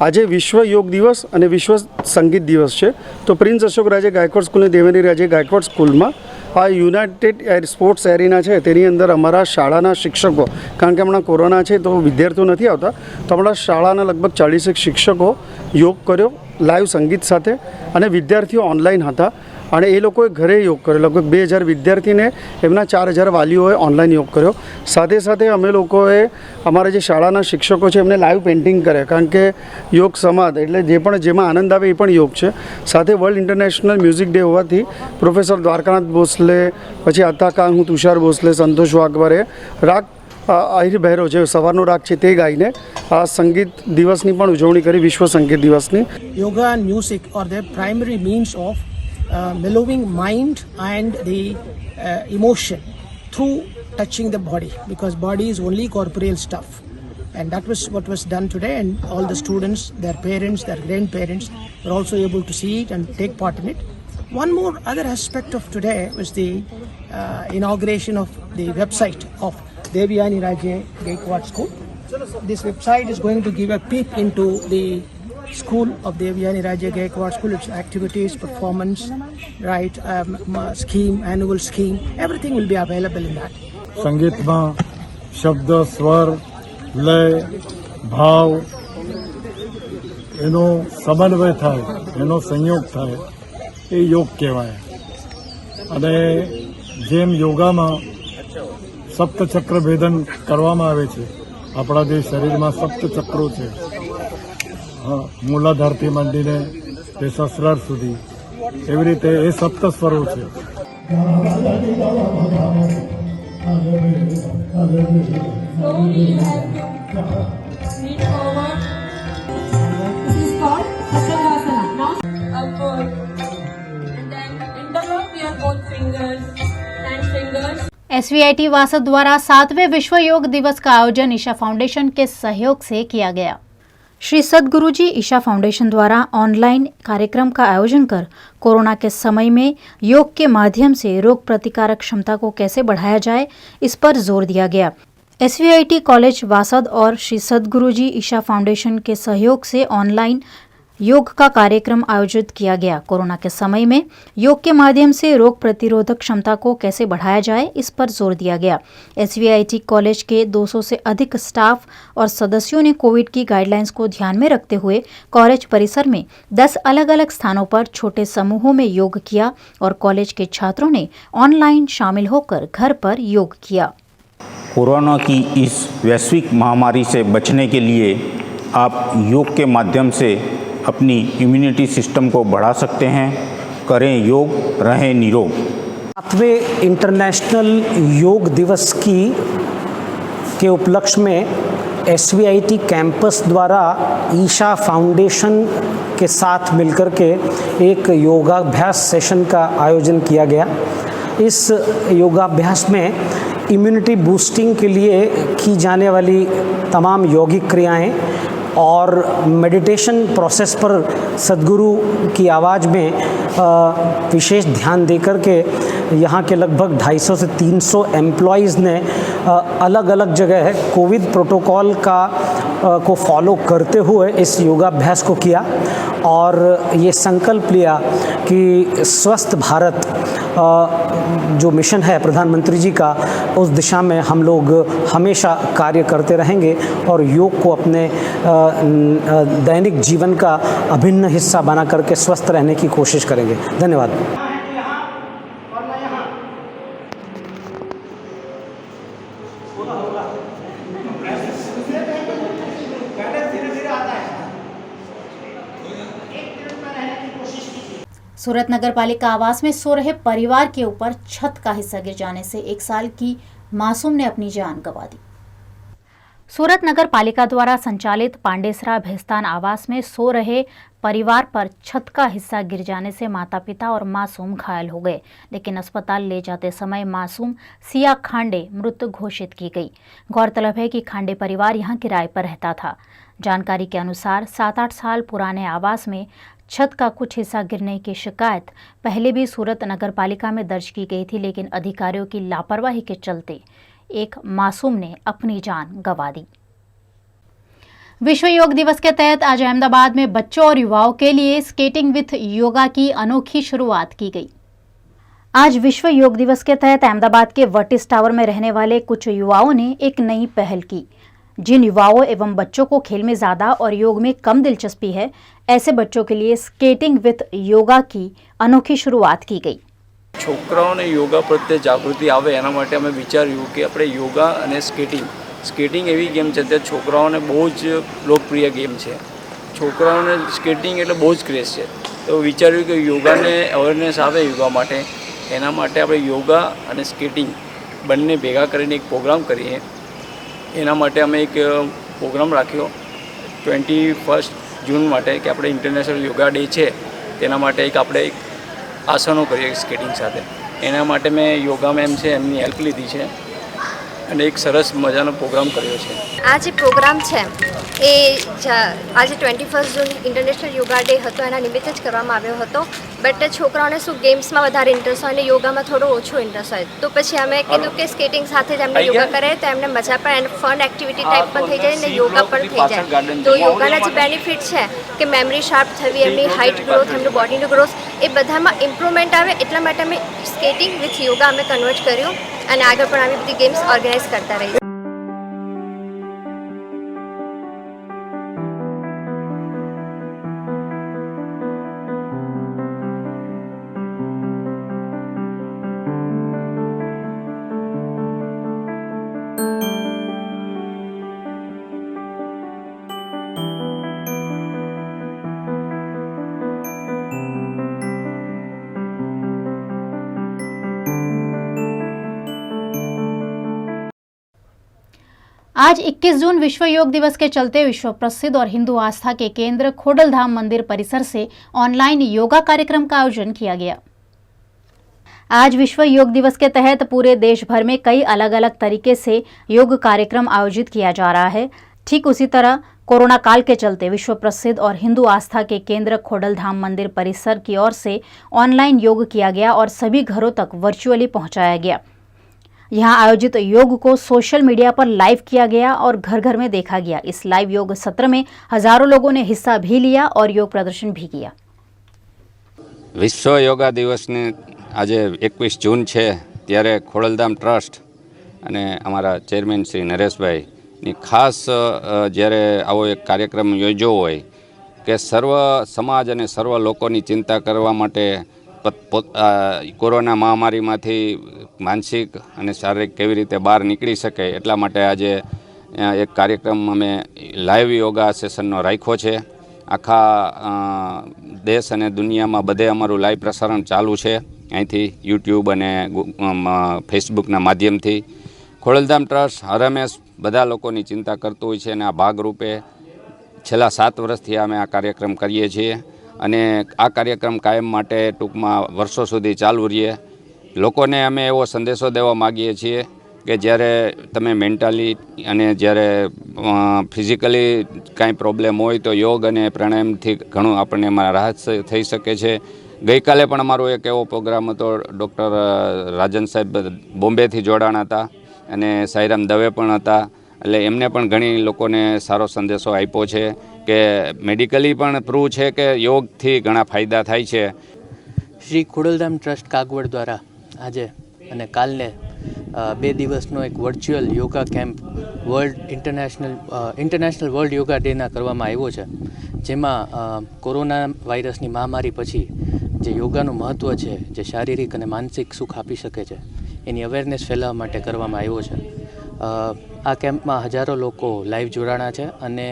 Speaker 18: આજે વિશ્વ યોગ દિવસ અને વિશ્વ સંગીત દિવસ છે, તો પ્રિન્સ અશોકરાજે ગાયકવાડ સ્કૂલ અને દેવયાની રાજે ગાયકવાડ સ્કૂલમાં આ યુનાઇટેડ સ્પોર્ટ્સ એરિના છે તેની અંદર અમારા શાળાના શિક્ષકો, કારણ કે હમણાં કોરોના છે તો વિદ્યાર્થીઓ નથી આવતા, તો હમણાં શાળાના લગભગ 40 શિક્ષકો योग કર્યો લાઈવ સંગીત સાથે અને વિદ્યાર્થીઓ ઓનલાઈન હતા અને એ લોકોએ ઘરે योग કર્યો। લગભગ 2000 વિદ્યાર્થીને એમના 4000 વાલીઓએ ઓનલાઈન योग કર્યો। સાથે સાથે અમે લોકોએ અમારા જે શાળાના શિક્ષકો છે એમને લાઈવ પેઇન્ટિંગ કરે, કારણ કે योग સમાજ એટલે જે પણ જેમાં આનંદ આવે એ પણ योग છે। સાથે વર્લ્ડ ઇન્ટરનેશનલ મ્યુઝિક ડે હોવાથી પ્રોફેસર દ્વારકાનાથ ભોસલે, પછી અતાકા, હું તુષાર ભોસલે, સંતોષ વાઘવારે રાગ આહિર ભૈરવ જે સવારનો રાગ છે તે ગાઈને આ સંગીત દિવસની પણ ઉજવણી કરી, વિશ્વ સંગીત દિવસની।
Speaker 19: Yoga and music are the primary means of mellowing mind and the emotion through touching the body, because body is only corporeal stuff, and that was what was done today, and all the students, their parents, their grandparents were also able to see it and take part in it. One more other aspect of today was the inauguration of the website of Devyani Raje Gaikwad School. This website is going to give a peep into the school of Devyani Raje Gaikwad School, its activities, performance, right, scheme, annual scheme, everything will be available in that.
Speaker 18: સંગીતમાં શબ્દ સ્વર લય ભાવ એનો સમન્વય થાય, એનો સંયોગ થાય, એ યોગ કહેવાય. અને જેમ યોગામાં સપ્તચક્ર ભેદન કરવામાં આવે છે, આપણા જે શરીરમાં સપ્તચક્રો છે, મૂલાધારથી માંડીને તે સહસ્રાર સુધી, એવી રીતે એ સપ્તસ્વરો છે.
Speaker 1: SVIT वासद द्वारा 7वें विश्व योग दिवस का आयोजन ईशा फाउंडेशन के सहयोग से किया गया. श्री सद्गुरुजी ईशा फाउंडेशन द्वारा ऑनलाइन कार्यक्रम का आयोजन कर कोरोना के समय में योग के माध्यम से रोग प्रतिकारक क्षमता को कैसे बढ़ाया जाए, इस पर जोर दिया गया. SVIT कॉलेज वासद और श्री सद्गुरुजी ईशा फाउंडेशन के सहयोग से ऑनलाइन योग का कार्यक्रम आयोजित किया गया. कोरोना के समय में योग के माध्यम से रोग प्रतिरोधक क्षमता को कैसे बढ़ाया जाए, इस पर जोर दिया गया. SVIT कॉलेज के 200 से अधिक स्टाफ और सदस्यों ने कोविड की गाइडलाइंस को ध्यान में रखते हुए कॉलेज परिसर में 10 अलग अलग स्थानों पर छोटे समूहों में योग किया और कॉलेज के छात्रों ने ऑनलाइन शामिल होकर घर पर योग किया.
Speaker 20: कोरोना की इस वैश्विक महामारी से बचने के लिए आप योग के माध्यम से अपनी इम्यूनिटी सिस्टम को बढ़ा सकते हैं. करें योग, रहें निरोग.
Speaker 21: 7वें इंटरनेशनल योग दिवस के उपलक्ष्य में SVIT कैंपस द्वारा ईशा फाउंडेशन के साथ मिलकर के एक योगाभ्यास सेशन का आयोजन किया गया. इस योगाभ्यास में इम्यूनिटी बूस्टिंग के लिए की जाने वाली तमाम यौगिक क्रियाएं और मेडिटेशन प्रोसेस पर सद्गुरु की आवाज़ में विशेष ध्यान देकर के यहाँ के लगभग 250 से 300 एम्प्लॉइज़ ने अलग अलग जगह कोविड प्रोटोकॉल को फॉलो करते हुए इस योगाभ्यास को किया और ये संकल्प लिया कि स्वस्थ भारत जो मिशन है प्रधानमंत्री जी का, उस दिशा में हम लोग हमेशा कार्य करते रहेंगे और योग को अपने दैनिक जीवन का अभिन्न हिस्सा बना करके स्वस्थ रहने की कोशिश करेंगे. धन्यवाद.
Speaker 1: सूरत नगर पालिका आवास में सो रहे परिवार के ऊपर छत का हिस्सा गिर जाने से 1 साल की मासूम ने अपनी जान गंवा दी. सूरत नगर पालिका द्वारा संचालित पांडेसरा भेस्तान आवास में सो रहे परिवार पर छत का हिस्सा गिर जाने से माता पिता और मासूम घायल हो गए, लेकिन अस्पताल ले जाते समय मासूम सिया खांडे मृत घोषित की गई. गौरतलब है कि खांडे परिवार यहां किराए पर रहता था. जानकारी के अनुसार 7-8 साल पुराने आवास में छत का कुछ हिस्सा गिरने की शिकायत पहले भी सूरत नगर पालिका में दर्ज की गई थी, लेकिन अधिकारियों की लापरवाही के चलते एक मासूम ने अपनी जान गंवा दी. विश्व योग दिवस के तहत आज अहमदाबाद में बच्चों और युवाओं के लिए स्केटिंग विथ योगा की अनोखी शुरुआत की गई. आज विश्व योग दिवस के तहत अहमदाबाद के वर्टिस टावर में रहने वाले कुछ युवाओं ने एक नई पहल की. जिन युवाओं एवं बच्चों को खेल में ज़्यादा और योग में कम दिलचस्पी है, ऐसे बच्चों के लिए स्केटिंग विथ योगा की अनोखी शुरुआत की गई.
Speaker 22: છોકરાઓને યોગા પ્રત્યે જાગૃતિ આવે એના માટે અમે વિચાર્યું કે આપણે યોગા અને સ્કેટિંગ એવી ગેમ છે તે છોકરાઓને બહુ જ લોકપ્રિય ગેમ છે. છોકરાઓને સ્કેટિંગ એટલે બહુ જ ક્રેઝ છે, તો વિચાર્યું કે યોગાને અવેરનેસ આવે યોગા માટે, એના માટે આપણે યોગા અને સ્કેટિંગ બંને ભેગા કરીને એક પ્રોગ્રામ કરીએ. એના માટે અમે એક પ્રોગ્રામ રાખ્યો 21 જૂન માટે કે આપણે ઇન્ટરનેશનલ યોગા ડે છે, તેના માટે આપણે એક આસનો કરીએ સ્કેટિંગ સાથે. એના માટે મેં યોગા મેમ છે એમની હેલ્પ લીધી છે અને એક સરસ મજાનો પ્રોગ્રામ કર્યો છે.
Speaker 3: આ જે પ્રોગ્રામ છે એ આજે 21 જૂન ઇન્ટરનેશનલ યોગા ડે હતો એના નિમિત્તે જ કરવામાં આવ્યો હતો. બટ છોકરાઓને શું ગેમ્સમાં વધારે ઇન્ટરેસ્ટ હોય અને યોગામાં થોડો ઓછો ઇન્ટરેસ્ટ હોય, તો પછી અમે કીધું કે સ્કેટિંગ સાથે જ એમને યોગા કરે તો એમને મજા પણ એન્ડ ફન એક્ટિવિટી ટાઈપ પણ થઈ જાય અને યોગા પણ થઈ જાય. તો યોગાના જે બેનિફિટ છે કે મેમરી શાર્પ થવી, એમની હાઇટ ગ્રોથ, એમનું બોડીનું ગ્રોથ, એ બધામાં ઇમ્પ્રુવમેન્ટ આવે. એટલા માટે અમે સ્કેટિંગ વિથ યોગા અમે કન્વર્ટ કર્યું અને આગળ પણ આવી બધી ગેમ્સ ઓર્ગેનાઇઝ કરતા રહીએ.
Speaker 1: आज 21 जून विश्व योग दिवस के चलते विश्व प्रसिद्ध और हिंदू आस्था के केंद्र खोडलधाम मंदिर परिसर से ऑनलाइन योगा कार्यक्रम का आयोजन किया गया। आज विश्व योग दिवस के तहत पूरे देश भर में कई अलग अलग तरीके से योग कार्यक्रम आयोजित किया जा रहा है। ठीक उसी तरह कोरोना काल के चलते विश्व प्रसिद्ध और हिंदू आस्था के केंद्र खोडलधाम मंदिर परिसर की ओर से ऑनलाइन योग किया गया और सभी घरों तक वर्चुअली पहुंचाया गया। यहां आयोजित योग को सोशल मीडिया पर लाइव किया गया और घर घर में देखा गया। इस लाइव योग सत्र में हजारों लोगों ने हिस्सा भी लिया और योग प्रदर्शन भी किया।
Speaker 4: विश्व योगा दिवस ने आज 21 जून है त्यारे खोडलधाम ट्रस्ट અને અમારા ચેરમેન શ્રી નરેશભાઈની ખાસ જ્યારે આવો એક કાર્યક્રમ યોજ્યો હોય કે સર્વ સમાજ અને સર્વ લોકોની ચિંતા કરવા માટે કોરોના મહામારીમાંથી માનસિક અને શારીરિક કેવી રીતે બહાર નીકળી શકે એટલા માટે આજે એક કાર્યક્રમ અમે લાઈવ યોગા સેશનનો રાખ્યો છે. આખા દેશ અને દુનિયામાં બધે અમારું લાઈવ પ્રસારણ ચાલુ છે અહીંથી યુટ્યુબ અને ફેસબુકના માધ્યમથી. ખોડલધામ ટ્રસ્ટ હરહંમેશ બધા લોકોની ચિંતા કરતું હોય છે અને આ ભાગરૂપે છેલ્લા 7 વર્ષથી અમે આ કાર્યક્રમ કરીએ છીએ અને આ કાર્યક્રમ કાયમ માટે ટૂંકમાં વર્ષો સુધી ચાલુ રહીએ. લોકોને અમે એવો સંદેશો દેવા માગીએ છીએ કે જ્યારે તમે મેન્ટલી અને જ્યારે ફિઝિકલી કાંઈ પ્રોબ્લેમ હોય તો યોગ અને પ્રાણાયામથી ઘણું આપણને એમાં રાહત થઈ શકે છે. ગઈકાલે પણ અમારો એક એવો પ્રોગ્રામ હતો, ડૉક્ટર રાજન સાહેબ બોમ્બેથી જોડાણા હતા અને સાઈરામ દવે પણ હતા. એટલે એમને પણ ઘણી લોકોને સારો સંદેશો આપ્યો છે કે મેડિકલી પણ પ્રૂવ છે કે યોગથી ઘણા ફાયદા થાય છે.
Speaker 23: શ્રી ખોડલધામ ટ્રસ્ટ કાગવડ દ્વારા આજે અને કાલને 2 દિવસનો એક virtual yoga camp international world yoga ડેના કરવામાં આવ્યો છે, જેમાં કોરોના વાયરસની મહામારી પછી જે યોગાનું મહત્ત્વ છે, જે શારીરિક અને માનસિક સુખ આપી શકે છે, એની અવેરનેસ ફેલાવવા માટે કરવામાં આવ્યો છે. આ કેમ્પમાં હજારો લોકો લાઈવ જોડાણા છે અને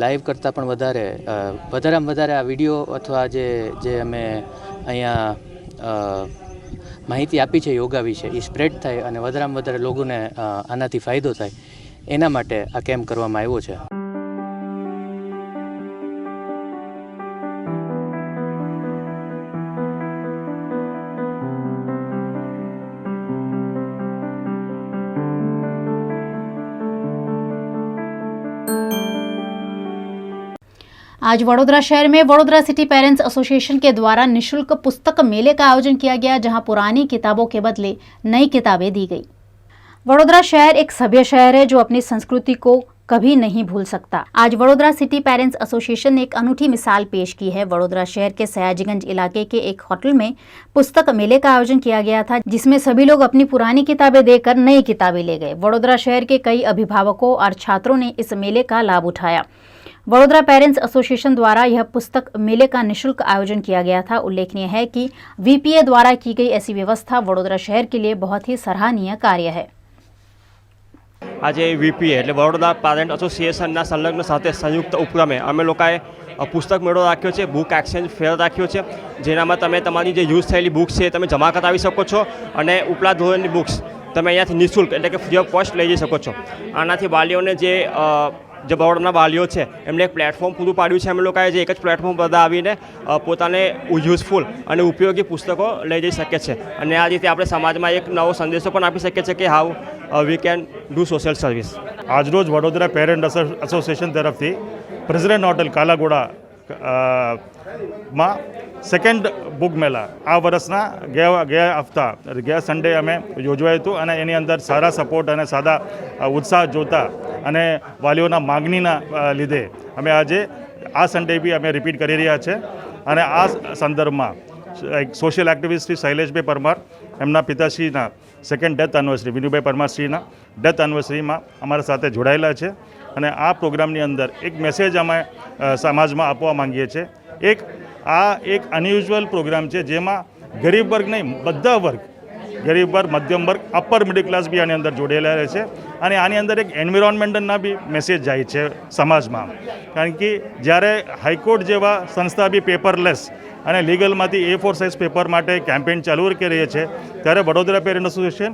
Speaker 23: લાઈવ કરતાં પણ વધારેમાં વધારે આ વિડીયો અથવા જે અમે અહીંયા માહિતી આપી છે યોગા વિશે એ સ્પ્રેડ થાય અને વધારેમાં વધારે લોકોને આનાથી ફાયદો થાય એના માટે આ કેમ્પ કરવામાં આવ્યો છે.
Speaker 1: आज वडोदरा शहर में वडोदरा सिटी पेरेंट्स एसोसिएशन के द्वारा निशुल्क पुस्तक मेले का आयोजन किया गया, जहां पुरानी किताबों के बदले नई किताबें दी गई। वडोदरा शहर एक सभ्य शहर है जो अपनी संस्कृति को कभी नहीं भूल सकता। आज वडोदरा सिटी पेरेंट्स एसोसिएशन ने एक अनूठी मिसाल पेश की है। वडोदरा शहर के सयाजीगंज इलाके के एक होटल में पुस्तक मेले का आयोजन किया गया था, जिसमें सभी लोग अपनी पुरानी किताबें देकर नई किताबें ले गए। वडोदरा शहर के कई अभिभावकों और छात्रों ने इस मेले का लाभ उठाया। वडोदरा पेरेंट्स एसोसिएशन द्वारा यह पुस्तक मेले का निःशुल्क आयोजन किया गया था। उल्लेखनीय है कि वीपीए द्वारा की गई ऐसी व्यवस्था वडोदरा शहर के लिए बहुत ही सराहनीय कार्य है।
Speaker 24: આજે વીપીએ એટલે વડોદરા પેરેન્ટ એસોસિએશનના સંલગ્ન સાથે સંયુક્ત ઉપક્રમે અમે લોકોએ પુસ્તક મેળો રાખ્યો છે, બુક એક્સચેન્જ ફેર રાખ્યો છે, જેનામાં તમે તમારી જે યુઝ થયેલી બુક્સ છે તમે જમા કરાવી શકો છો અને ઉપલા ધોરણની બુક્સ તમે અહીંયાથી નિઃશુલ્ક એટલે કે ફ્રી ઓફ કોસ્ટ લઈ જઈ શકો છો. આનાથી વાલીઓને જે વડોદરાના વાલીઓ છે એમને એક પ્લેટફોર્મ પૂરું પાડ્યું છે. અમે લોકોએ જે એક જ પ્લેટફોર્મ પર આવીને પોતાને યુઝફુલ અને ઉપયોગી પુસ્તકો લઈ જઈ શકે છે અને આ રીતે આપણે સમાજમાં એક નવો સંદેશો પણ આપી શકીએ છીએ કે how
Speaker 2: we can do social service. આજરોજ વડોદરા પેરેન્ટ એસોસિએશન તરફથી પ્રેસિડેન્ટ હોટેલ કાલાઘોડા માં સેકન્ડ બુક મેળા આ વર્ષના ગયા હપ્તા ગયા સન્ડે અમે યોજવાયું હતું અને એની અંદર સારા સપોર્ટ અને સારા ઉત્સાહ જોતા અને વાલીઓના માગણીના લીધે અમે આજે આ સન્ડે બી અમે રિપીટ કરી રહ્યા છે. અને આ સંદર્ભમાં એક સોશિયલ એક્ટિવિસ્ટ શ્રી શૈલેષભાઈ પરમાર એમના પિતાશ્રીના સેકન્ડ ડેથ એનિવર્સરી વિનુભાઈ પરમારશ્રીના ડેથ એનિવર્સરીમાં અમારા સાથે જોડાયેલા છે. અને આ પ્રોગ્રામની અંદર એક મેસેજ અમે સમાજમાં આપવા માંગીએ છીએ. એક અનયુઝ્યુઅલ પ્રોગ્રામ છે જેમાં ગરીબ વર્ગ નહીં, બધા વર્ગ, ગરીબ વર્ગ, મધ્યમ વર્ગ, અપર મિડલ ક્લાસ બી આની અંદર જોડાયેલા રહે છે. અને આની અંદર એક એન્વિરોન્મેન્ટના બી મેસેજ જાય છે સમાજમાં. કારણ કે જ્યારે હાઈકોર્ટ જેવા સંસ્થા બી પેપરલેસ અને લીગલમાંથી A4 સાઇઝ પેપર માટે કેમ્પેઇન ચાલુ કરી રહી છે, ત્યારે Vadodara parent association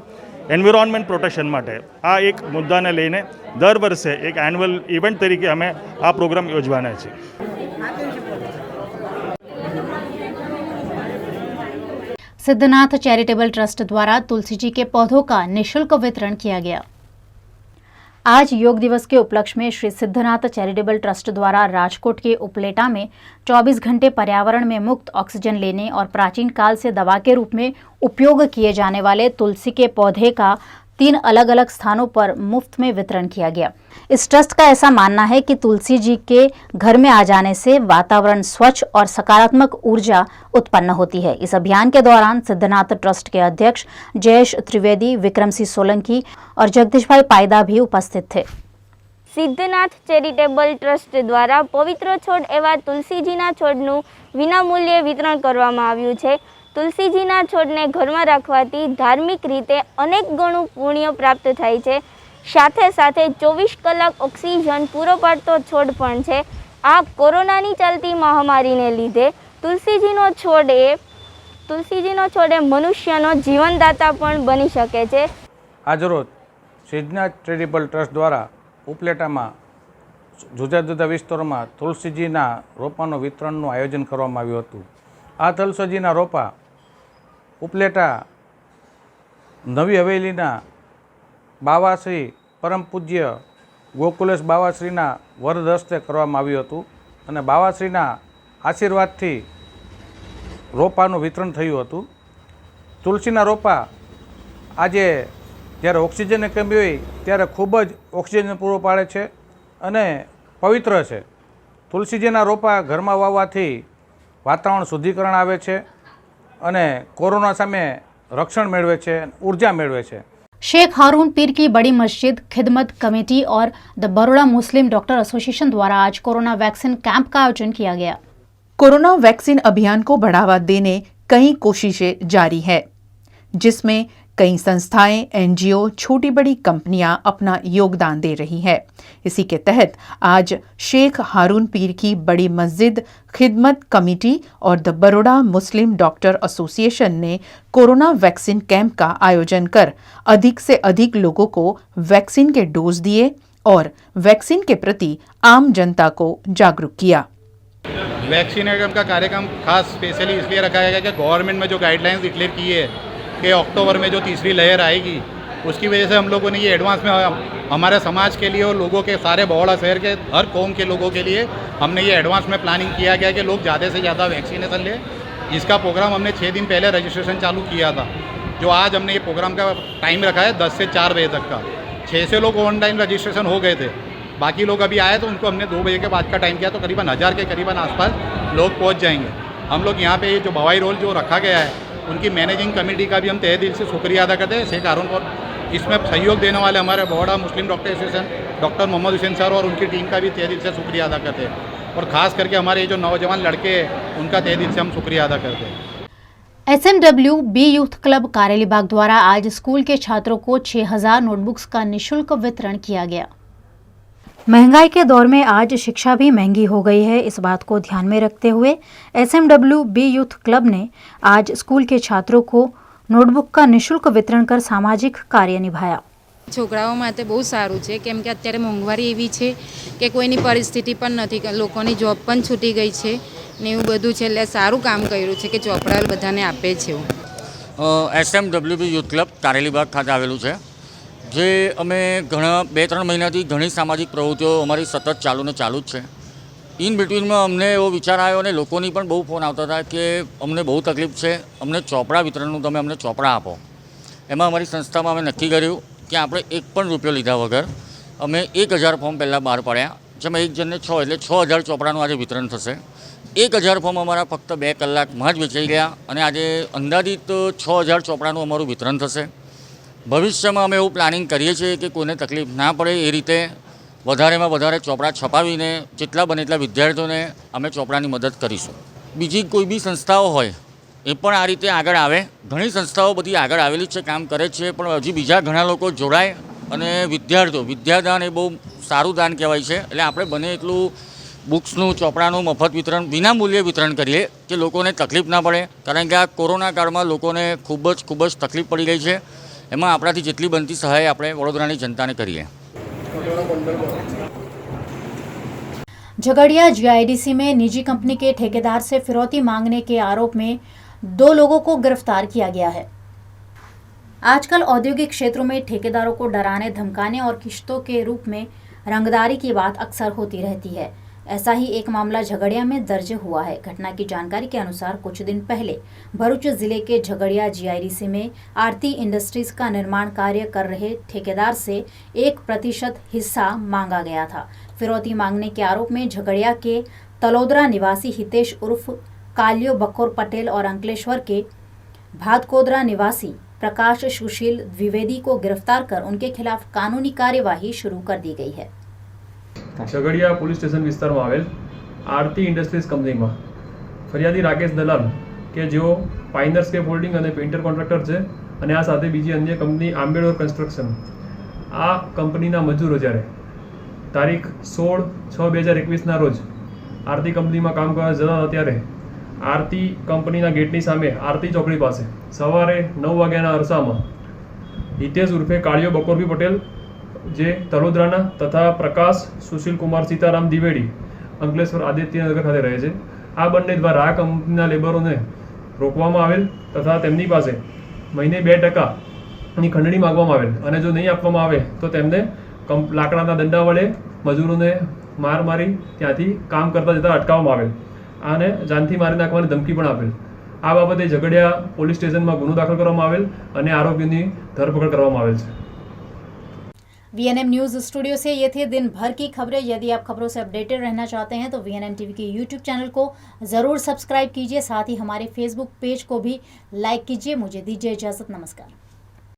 Speaker 2: environment protection માટે આ એક મુદ્દાને લઈને દર વર્ષે એક એન્યુઅલ ઇવેન્ટ તરીકે અમે આ પ્રોગ્રામ યોજવાના છે.
Speaker 1: सिद्धनाथ चैरिटेबल ट्रस्ट द्वारा तुलसी जी के पौधों का निःशुल्क वितरण किया गया. आज योग दिवस के उपलक्ष्य में श्री सिद्धनाथ चैरिटेबल ट्रस्ट द्वारा राजकोट के उपलेटा में 24 घंटे पर्यावरण में मुक्त ऑक्सीजन लेने और प्राचीन काल से दवा के रूप में उपयोग किए जाने वाले तुलसी के पौधे का 3 अलग अलग स्थानों पर मुफ्त में वितरण किया गया. इस ट्रस्ट का ऐसा मानना है कि तुलसी जी के घर में आ जाने से वातावरण स्वच्छ और सकारात्मक ऊर्जा उत्पन्न होती है. इस अभियान के दौरान सिद्धनाथ ट्रस्ट के अध्यक्ष जयेश त्रिवेदी, विक्रम सिंह सोलंकी और जगदीश भाई पायदा भी उपस्थित थे.
Speaker 5: સિદ્ધનાથ ચેરિટેબલ ટ્રસ્ટ દ્વારા પવિત્ર છોડ એવા તુલસીજીના છોડનું વિનામૂલ્યે વિતરણ કરવામાં આવ્યું છે. તુલસીજીના છોડને ઘરમાં રાખવાથી ધાર્મિક રીતે અનેક ગણું પુણ્ય પ્રાપ્ત થાય છે. સાથે સાથે 24 કલાક ઓક્સિજન પૂરો પાડતો છોડ પણ છે. આ કોરોનાની ચાલતી મહામારીને લીધે તુલસીજીનો છોડ એ મનુષ્યનો જીવનદાતા પણ બની શકે છે.
Speaker 6: આજરોજ સિદ્ધનાથ ચેરિટેબલ ટ્રસ્ટ દ્વારા ઉપલેટામાં જુદા જુદા વિસ્તારોમાં તુલસીજીના રોપાનું વિતરણનું આયોજન કરવામાં આવ્યું હતું. આ તુલસીજીના રોપા ઉપલેટા નવી હવેલીના બાવાશ્રી પરમ પૂજ્ય ગોકુલેશ બાવાશ્રીના વરદ હસ્તે કરવામાં આવ્યું હતું અને બાવાશ્રીના આશીર્વાદથી રોપાનું વિતરણ થયું હતું. તુલસીના રોપા આજે જ્યારે ઓક્સિજનની કમી હોય ત્યારે ખૂબ જ ઓક્સિજન પૂરો પાડે છે અને પવિત્ર છે. તુલસીજીના રોપા ઘરમાં વાવવાથી વાતાવરણ શુદ્ધિકરણ આવે છે અને કોરોના સામે રક્ષણ મેળવે છે, ઊર્જા મેળવે છે.
Speaker 1: शेख हारून पीर की बड़ी मस्जिद खिदमत कमेटी और the Baroda Muslim doctor association द्वारा आज कोरोना वैक्सीन कैंप का आयोजन किया गया.
Speaker 7: कोरोना वैक्सीन अभियान को बढ़ावा देने कई कोशिशें जारी है, जिसमें कई संस्थाएं, एनजीओ, छोटी बड़ी कंपनियां अपना योगदान दे रही है. इसी के तहत आज शेख हारून पीर की बड़ी मस्जिद खिदमत कमेटी और the Baroda Muslim doctor association ने कोरोना वैक्सीन कैंप का आयोजन कर अधिक से अधिक लोगों को वैक्सीन के डोज दिए और वैक्सीन के प्रति आम जनता को जागरूक किया.
Speaker 8: वैक्सीनेशन का कार्यक्रम खास स्पेशली इसलिए रखा गया कि गवर्नमेंट में जो गाइडलाइंस डिक्लेयर की है कि अक्टूबर में जो तीसरी लहर आएगी, उसकी वजह से हम लोगों ने ये एडवांस में हमारे समाज के लिए और लोगों के सारे बड़ौदा शहर के हर कौम के लोगों के लिए हमने ये एडवांस में प्लानिंग किया गया कि लोग ज़्यादा से ज़्यादा वैक्सीनेशन लें. इसका प्रोग्राम हमने 6 दिन पहले रजिस्ट्रेशन चालू किया था, जो आज हमने ये प्रोग्राम का टाइम रखा है 10 से 4 बजे तक का. 6 से लोग ऑनलाइन रजिस्ट्रेशन हो गए थे, बाकी लोग अभी आए तो उनको हमने 2 बजे के बाद का टाइम किया, तो करीबन 1000 के करीबन आसपास लोग पहुँच जाएंगे. हम लोग यहाँ पे जो बवाई रोल जो रखा गया है, उनकी मैनेजिंग कमेटी का भी हम तहे दिल से शुक्रिया अदा करते हैं. शेख हारून और इसमें सहयोग देने वाले हमारे Baroda Muslim doctor association doctor Mohammad Hussain sir और उनकी टीम का भी तहे दिल से शुक्रिया अदा करते हैं. और ख़ास करके हमारे ये जो नौजवान लड़के हैं, उनका तहे दिल से हम शुक्रिया अदा करते हैं.
Speaker 1: SMW B youth club Karelibaug द्वारा आज स्कूल के छात्रों को 6000 नोटबुक्स का निःशुल्क वितरण किया गया. महंगाई के दौर में आज शिक्षा भी महंगी हो गई है. इस बात को ध्यान में रखते हुए SMW बी यूथ क्लब ने आज स्कूल के छात्रों को नोटबुक का निःशुल्क वितरण कर सामाजिक कार्य निभाया.
Speaker 25: છોકરાઓ માટે બહુ સારું છે, કેમ કે અત્યારે મોંઘવારી એવી છે કે કોઈની પરિસ્થિતિ પણ નથી, લોકોની જોબ પણ છૂટી ગઈ છે ને એવું બધું છે, એટલે સારું કામ કર્યું છે કે ચોપડા બધાને આપે છે.
Speaker 26: SMW બી યુથ ક્લબ કારેલીબાગ ખાતે આવેલું છે.
Speaker 9: જે અમે ઘણા 2-3 મહિનાથી ઘણી સામાજિક પ્રવૃત્તિઓ અમારી સતત ચાલુ જ છે. ઇન બિટવીનમાં અમને એવો વિચાર આવ્યો અને લોકોની પણ બહુ ફોન આવતા હતા કે અમને બહુ તકલીફ છે, અમને ચોપડા વિતરણનું તમે અમને ચોપડા આપો. એમાં અમારી સંસ્થામાં અમે નક્કી કર્યું કે આપણે એક પણ રૂપિયો લીધા વગર અમે 1000 ફોર્મ પહેલાં બહાર પાડ્યા, જેમાં એક જણને 6 એટલે 6000 ચોપડાનું આજે વિતરણ થશે. 1000 ફોર્મ અમારા ફક્ત 2 કલાકમાં જ વેચાઈ ગયા અને આજે અંદાજિત 6000 ચોપડાનું અમારું વિતરણ થશે. ભવિષ્યમાં અમે એવું પ્લાનિંગ કરીએ છીએ કે કોઈને તકલીફ ના પડે એ રીતે વધારેમાં વધારે ચોપડા છપાવીને જેટલા બને એટલા વિદ્યાર્થીઓને અમે ચોપડાની મદદ કરીશું. બીજી કોઈ બી સંસ્થાઓ હોય એ પણ આ રીતે આગળ આવે. ઘણી સંસ્થાઓ બધી આગળ આવેલી છે, કામ કરે છે, પણ હજી બીજા ઘણા લોકો જોડાય અને વિદ્યાદાન એ બહુ સારું દાન કહેવાય છે. એટલે આપણે બને એટલું બુક્સનું, ચોપડાનું મફત વિતરણ, વિનામૂલ્યે વિતરણ કરીએ કે લોકોને તકલીફ ના પડે. કારણ કે આ કોરોના કાળમાં લોકોને ખૂબ જ તકલીફ પડી ગઈ છે. એમાં આપણાથી જેટલી બનતી સહાય આપણે વડોદરાની જનતાને કરીએ.
Speaker 1: झगड़िया जीआईडीसी में निजी कंपनी के ठेकेदार से फिरौती मांगने के आरोप में 2 लोगों को गिरफ्तार किया गया है। आजकल औद्योगिक क्षेत्रों में ठेकेदारों को डराने धमकाने और किश्तों के रूप में रंगदारी की बात अक्सर होती रहती है। ऐसा ही एक मामला झगड़िया में दर्ज हुआ है। घटना की जानकारी के अनुसार कुछ दिन पहले भरूच जिले के झगड़िया जीआईडीसी में आरती इंडस्ट्रीज का निर्माण कार्य कर रहे ठेकेदार से 1% हिस्सा मांगा गया था। फिरौती मांगने के आरोप में झगड़िया के तलोदरा निवासी हितेश उर्फ कालियो बकोर पटेल और अंकलेश्वर के भादकोदरा निवासी प्रकाश सुशील द्विवेदी को गिरफ्तार कर उनके खिलाफ कानूनी कार्यवाही शुरू कर दी गई है।
Speaker 16: झगड़िया पोलीस स्टेशन विस्ताરમાં આવેલ આરતી ઇન્ડસ્ટ્રીઝ કંપનીમાં ફરિયાદી રાકેશ દલાલ કે જેઓ પાઇનર્સકેપ હોલ્ડિંગ અને પેઇન્ટર કોન્ટ્રાક્ટર છે અને આ સાથે બીજી અન્ય કંપની આંબેડોર કન્સ્ટ્રક્શન, આ કંપનીના મજૂરો જ્યારે તારીખ 16/6/2021ના રોજ આરતી કંપનીમાં કામ કરવા જતા હતા ત્યારે આરતી કંપનીના ગેટની સામે આરતી ચોકડી પાસે સવારે 9 વાગ્યાના અરસામાં હિતેશ ઉર્ફે કાળિયો બકોરભી પટેલ જે તલોદરાના તથા પ્રકાશ સુશીલ કુમાર સીતારામ દ્વિવેદી અંકલેશ્વર આદિત્યનગર ખાતે રહે છે, આ બંને દ્વારા આ કંપનીના લેબરોને રોકવામાં આવેલ તથા તેમની પાસે મહિને 2% ખંડણી માગવામાં આવેલ અને જો નહીં આપવામાં આવે તો તેમને લાકડાના દંડા વડે મજૂરોને મારી ત્યાંથી કામ કરતા જતા અટકાવવામાં આવેલ અને જાનથી મારી નાખવાની ધમકી પણ આપેલ. આ બાબતે ઝઘડિયા પોલીસ સ્ટેશનમાં ગુનો દાખલ કરવામાં આવેલ અને આરોપીની ધરપકડ કરવામાં આવેલ છે.
Speaker 1: VNM न्यूज स्टूडियो से ये थे दिन भर की खबरें। यदि आप खबरों से अपडेटेड रहना चाहते हैं तो VNM टीवी के YouTube चैनल को ज़रूर सब्सक्राइब कीजिए, साथ ही हमारे Facebook पेज को भी लाइक कीजिए। मुझे दीजिए इजाज़त, नमस्कार।